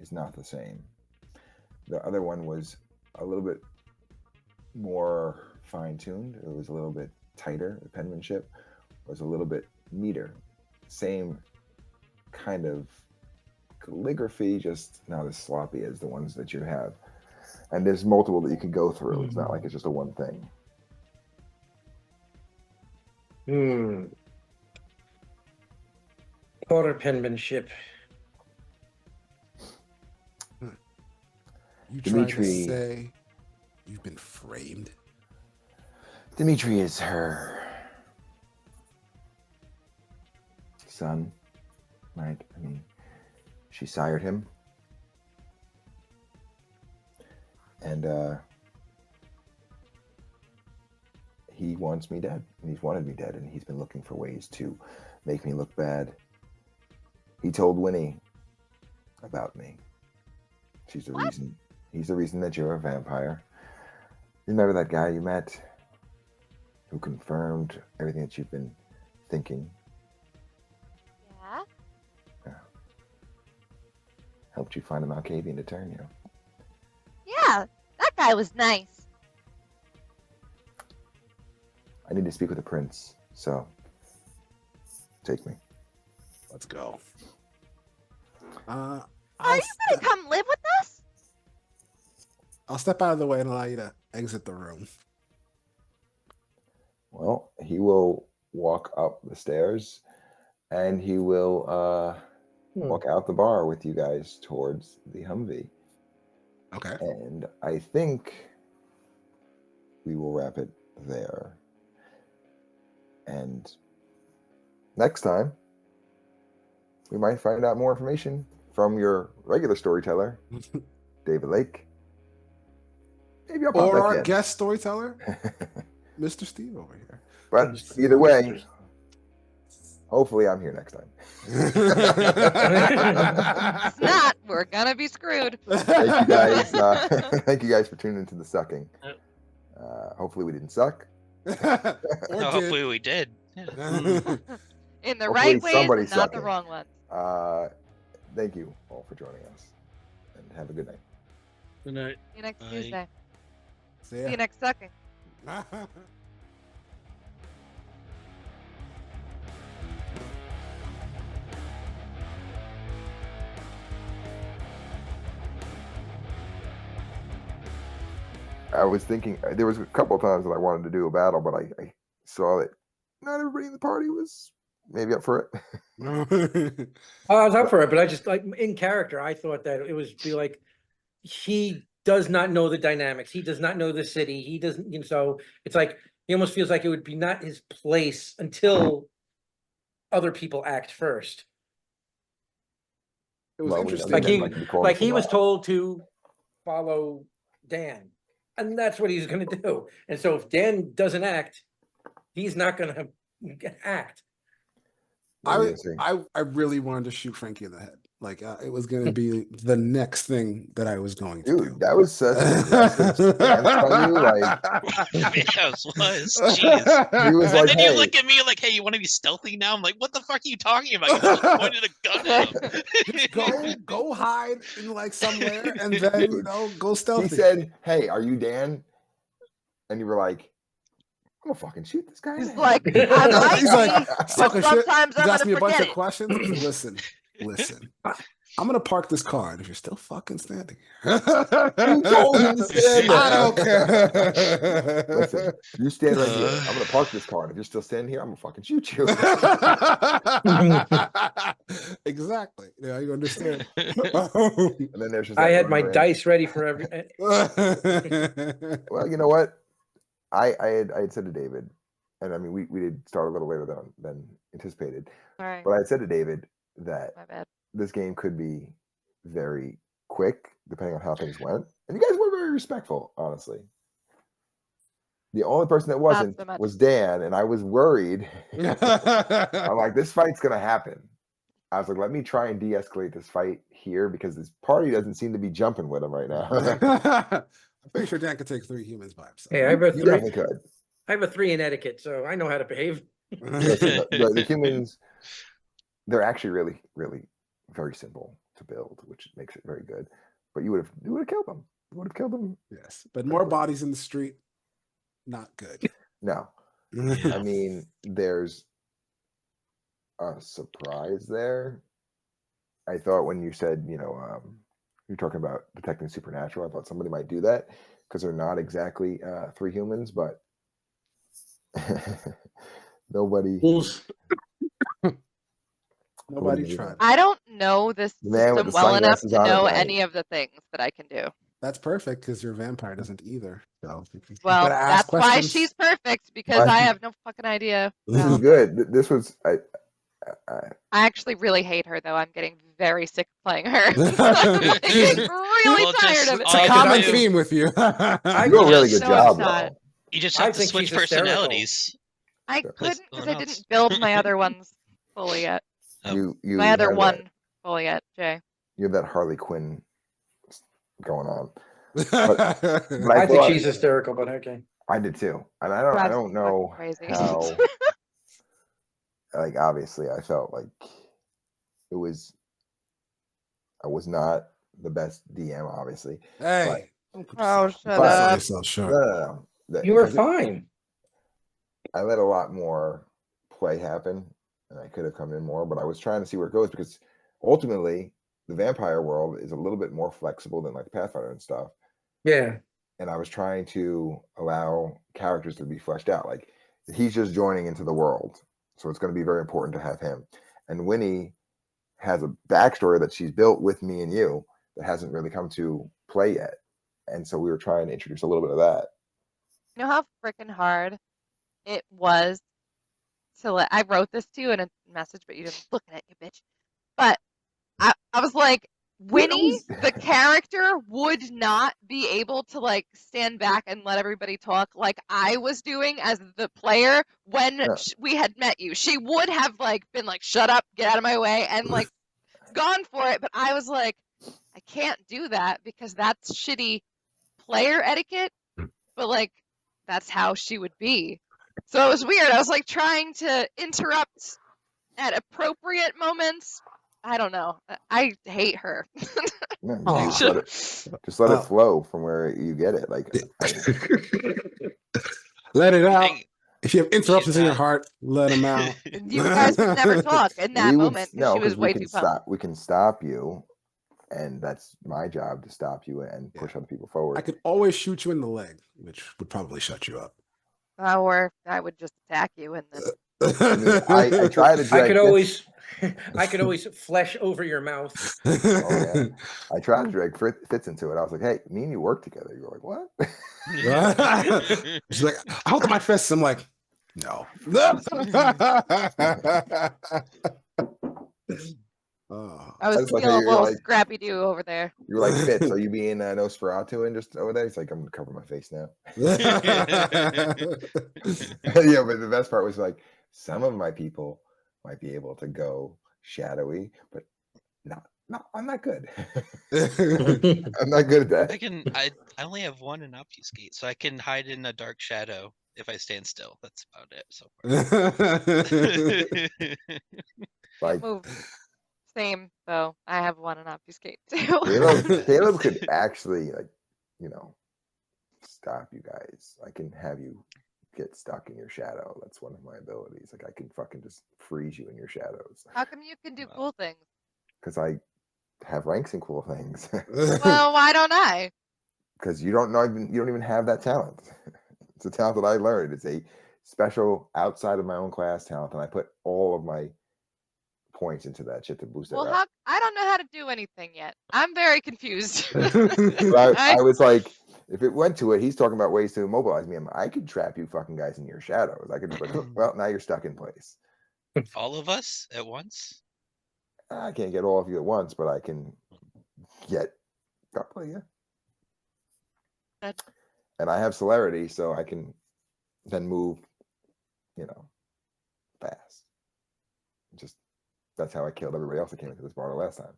is not the same. The other one was a little bit more fine-tuned. It was a little bit tighter. The penmanship was a little bit neater. Same kind of calligraphy, just not as sloppy as the ones that you have. And there's multiple that you can go through. It's not like it's just a one thing. Poor penmanship. You trying to Dimitri. say you've been framed? Dimitri is her son, right? I mean, she sired him. And he wants me dead. And he's wanted me dead. And he's been looking for ways to make me look bad. He told Winnie about me. She's the reason. He's the reason that you're a vampire. You remember that guy you met who confirmed everything that you've been thinking? Yeah. Helped you find a Malkavian to turn you. Yeah, that guy was nice. I need to speak with the prince, so take me. Let's go. Are I'll you gonna come live with us? I'll step out of the way and allow you to exit the room. Well, he will walk up the stairs and he will walk out the bar with you guys towards the Humvee. Okay. And I think we will wrap it there. And next time, we might find out more information from your regular storyteller, David Lake. Maybe I'll pop Or back our in. guest storyteller, Mr. Steve over here. But either way, hopefully I'm here next time. If not, we're gonna be screwed. Thank you guys. Thank you guys for tuning into the sucking. Yep. Hopefully we didn't suck. Or No, did. hopefully we did. Yeah. In the Hopefully right ways somebody's and not the sucking. wrong ones. Thank you all for joining us, and have a good night. Good night. See you next Bye. Tuesday. See See ya. you next sucking. I was thinking there was a couple of times that I wanted to do a battle, but I saw that not everybody in the party was maybe up for it. Oh, I was up for it, but I just like in character, I thought that it was be like he does not know the dynamics. He does not know the city. He doesn't, you know, so it's like he almost feels like it would be not his place until other people act first. It was Well, we know interesting. they Like didn't he- like to be called Like for he was that. told to follow Dan, and that's what he's going to do. And so if Dan doesn't act, he's not going to act. What were you gonna say? I really wanted to shoot Frankie in the head. Like it was going to be the next thing that I was going to do. Dude, that was such an aggressive stance from you. Like Yes, was. Jeez. he was And like, then "Hey, you look at me like, hey, you want to be stealthy now? I'm like, what the fuck are you talking about? You just pointed a gun at him. go hide in like somewhere and then go he stealthy. said, "Hey, are you Dan?" and you were like, I'm gonna fucking shoot this guy. He's in the like, head." I might He's like, be, he's but talking shit. sometimes He's I'm asking me gonna a bunch forget of it. questions. I said, listen. I'm gonna park this car, and if you're still fucking standing, You told him to stand there. I don't care. Listen, you stand right here. I'm gonna park this car, and if you're still standing here, I'm gonna fucking shoot you. Exactly. Yeah, you understand. And then there's just I that had my rubber end. dice ready for every. Well, you know what? I had said to David, and I mean we did start a little later than anticipated, All right, but I had said to David that my bad. this game could be very quick depending on how things went, and you guys were very respectful, honestly. The only person that wasn't so much. was Dan, and I was worried. I'm like, this fight's gonna happen. I was like, let me try and de-escalate this fight here because this party doesn't seem to be jumping with him right now. I'm pretty sure Dan could take 3 humans by himself. Hey, I have a You definitely three. could. I have a 3 in etiquette, so I know how to behave. Listen, the humans, they're actually really, really very simple to build, which makes it very good. But you would have killed them. You would have killed them. Yes, but more bodies in the street, not good. No, I mean, there's a surprise there. I thought when you said, you're talking about detecting supernatural, I thought somebody might do that because they're not exactly 3 humans, but nobody. Nobody tried. I don't know this The man with system the well enough sunglasses to on at know night. any of the things that I can do. That's perfect because your vampire doesn't either. So you Well, gotta ask that's why questions. she's perfect because I have no fucking idea. This is No. good. This was I actually really hate her though. I'm getting very sick of playing her. I'm getting really Well, tired just- of it. It's a all you common do- theme with you. I you do a really just- good No, it's job, not. though. You just I have to think switch she's hysterical. personalities. I Sure. couldn't because someone I else. didn't build my other ones fully yet. Oh. You My other have one fully yet, Jay. you have that Harley Quinn going on. But I think thought- she's hysterical, but okay. I did too, and I Drives don't me know fucking crazy. how. Like obviously, I felt like I was not the best DM, obviously. hey, Oh, shut don't sell up. yourself short. No. You were Because fine. I let a lot more play happen, and I could have come in more, but I was trying to see where it goes because ultimately the vampire world is a little bit more flexible than like Pathfinder and stuff. Yeah. And I was trying to allow characters to be fleshed out. Like he's just joining into the world, so it's going to be very important to have him. And Winnie has a backstory that she's built with me and you that hasn't really come to play yet, and so we were trying to introduce a little bit of that. You know how freaking hard it was to let. I wrote this to you in a message, but you didn't look at it, you bitch. But I was like, Winnie, the character, would not be able to like stand back and let everybody talk like I was doing as the player when Yeah. we had met you. She would have like been like, shut up, get out of my way, and like gone for it. But I was like, I can't do that because that's shitty player etiquette. But like, that's how she would be. So it was weird. I was like trying to interrupt at appropriate moments. I don't know. I hate her. Yeah, Aw. just let it flow from where you get it. Like Let it out. Dang, If you have interruptions in your not. heart, let them out. You guys would never talk in that we would moment because no, she was because we way can too pumped. stop. We can stop you, and that's my job to stop you and push other people forward. I could always shoot you in the leg, which would probably shut you up. Or I would just attack you and then. I mean, I try to. I Drag could Fitz- always, I could always flesh over your mouth. yeah. I tried to drag Fitz into it. I was like, "Hey, me and you work together." You're like, "What?" She's like, I hold my fists. I'm like, no. Oh. I was just like how feeling a you're little like- scrappy do over there. You were like, "Fitz, are you being Nosferatu and just over there?" He's like, "I'm gonna cover my face now." Yeah, but the best part was like, some of my people might be able to go shadowy, but no, I'm not good. I'm not good at that. I only have one in obfuscate, so I can hide in a dark shadow if I stand still. That's about it so far. Like Move. Same though. I have one in obfuscate too. Caleb could actually like, stop you guys. I can have you get stuck in your shadow. That's one of my abilities. Like I can fucking just freeze you in your shadows. How come you can do cool things? Because I have ranks in cool things. Well, why don't I? Because you don't even have that talent. It's a talent that I learned. It's a special outside of my own class talent, and I put all of my points into that shit to boost it Well, up. I don't know how to do anything yet. I'm very confused. But I was like, if it went to it, he's talking about ways to immobilize me. I could trap you fucking guys in your shadows. I could just like, well, now you're stuck in place. All of us at once? I can't get all of you at once, but I can get a couple of you. Good. And I have celerity, so I can then move, fast. Just that's how I killed everybody else that came into this bar the last time.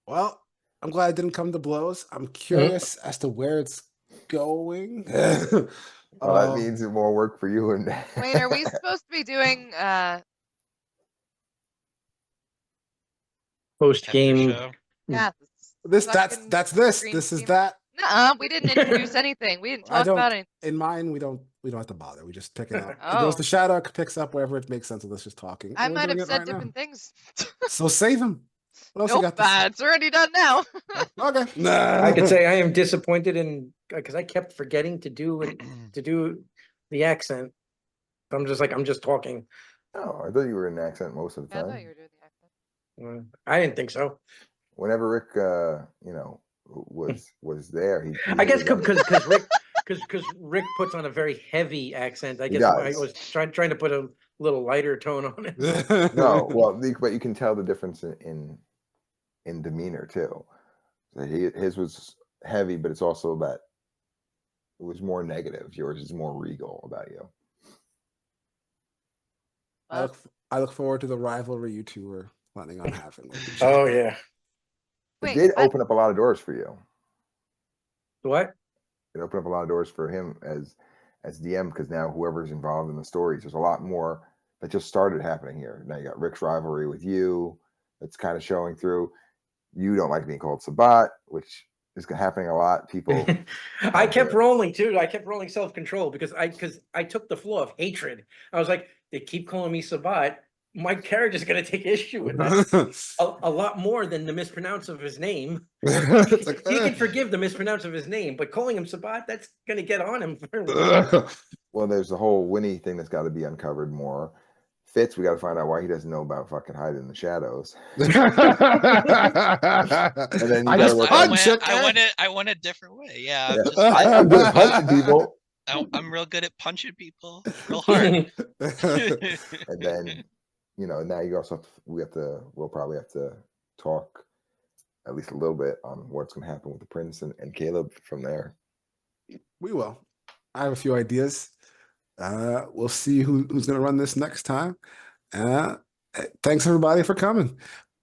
Well, I'm glad it didn't come to blows. I'm curious as to where it's going. Well, that means more work for you and Wait, are we supposed to be doing Post game. Aftershow? yeah, that's fucking this. green This is team? that. Nuh-uh, we didn't introduce anything. We didn't I talk about don't. anything. In mine, we don't have to bother. We just pick it up. It Oh. goes to shadow, picks up wherever it makes sense of us just talking. I and we're might doing have it said right now. different things. So save him. What else you Nope, got to say? it's already done now. Okay. Nah. I could say I am disappointed in because I kept forgetting to do the accent. I'm just talking. Oh, I thought you were in an accent most of the Yeah, I time. thought you were doing the accent. I didn't think so. Whenever Rick, was there, he I guess got- because Rick puts on a very heavy accent. I He guess I does. was trying to put a little lighter tone on it. no, well, but you can tell the difference in demeanor too. So his was heavy, but it's also that it was more negative. Yours is more regal about you. I look forward to the rivalry you two are planning on having with each other. Oh yeah. It did open up a lot of doors for you. What? It opened up a lot of doors for him as DM because now whoever's involved in the stories, there's a lot more that just started happening here. Now you got Rick's rivalry with you that's kind of showing through. You don't like being called Sabat, which is happening a lot. People I kept rolling too. I kept rolling self-control because I took the flow of hatred. I was like, they keep calling me Sabat. My character's gonna take issue with that a lot more than the mispronounce of his name. It's like, He can forgive the mispronounce of his name, but calling him Sabat, that's gonna get on him. Well, there's the whole Winnie thing that's got to be uncovered more. Fitz, we got to find out why he doesn't know about fucking hiding in the shadows. And then you gotta work on- I went a different way. Yeah, Yeah. I'm good at punching people. I'm real good at punching people real hard. And then, now you also we'll probably have to talk at least a little bit on what's going to happen with the prince and Caleb from there. We will. I have a few ideas. We'll see who's going to run this next time. Thanks everybody for coming.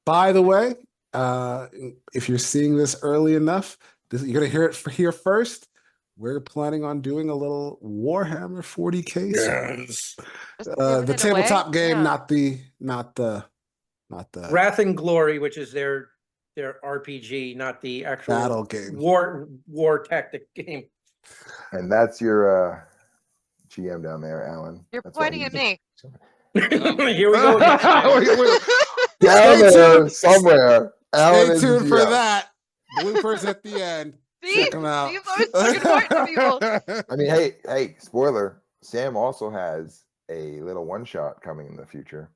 By the way, if you're seeing this early enough, you're going to hear it here first. We're planning on doing a little Warhammer 40K. Yes. The tabletop game, Yeah. not the Wrath and Glory, which is their RPG, not the actual battle game. war tactic game. And that's your GM down there, Alan. You're That's why pointing at he's- me. Here we go. again. Down Stay there tuned. somewhere. Alan Stay is the tuned for GM. that. Bloopers at the end. See? Check them out. See, it's always fucking pointing to people. I mean, hey, spoiler. Sam also has a little one-shot coming in the future.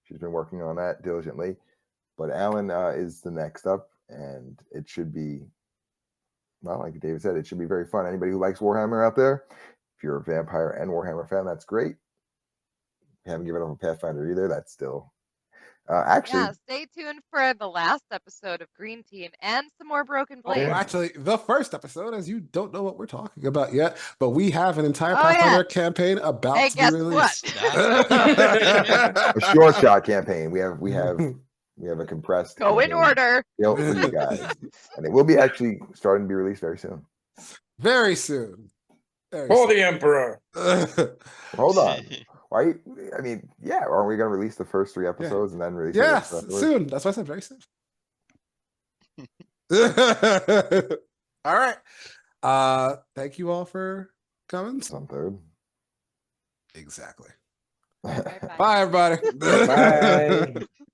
She's been working on that diligently. But Alan is the next up, and it should be, well, like David said, it should be very fun. Anybody who likes Warhammer out there, if you're a Vampire and Warhammer fan, that's great. If you haven't given up a Pathfinder either, that's still... actually, Yeah, stay tuned for the last episode of Green Team and some more Broken Oh, Blades. actually, the first episode, as you don't know what we're talking about yet, but we have an entire Oh, Pathfinder yeah. campaign about Hey, to be guess released. a short shot campaign. We have a compressed Go in campaign order. built for you guys, and it will be actually starting to be released very soon. Very soon. Very For the Emperor. soon. Hold on. Why? I mean, yeah, aren't we going to release the first 3 episodes and then release? the Yeah, rest afterwards? soon. That's why I said very soon. All right. Thank you all for coming. It's on third. Exactly. Bye-bye. Bye, everybody. Bye.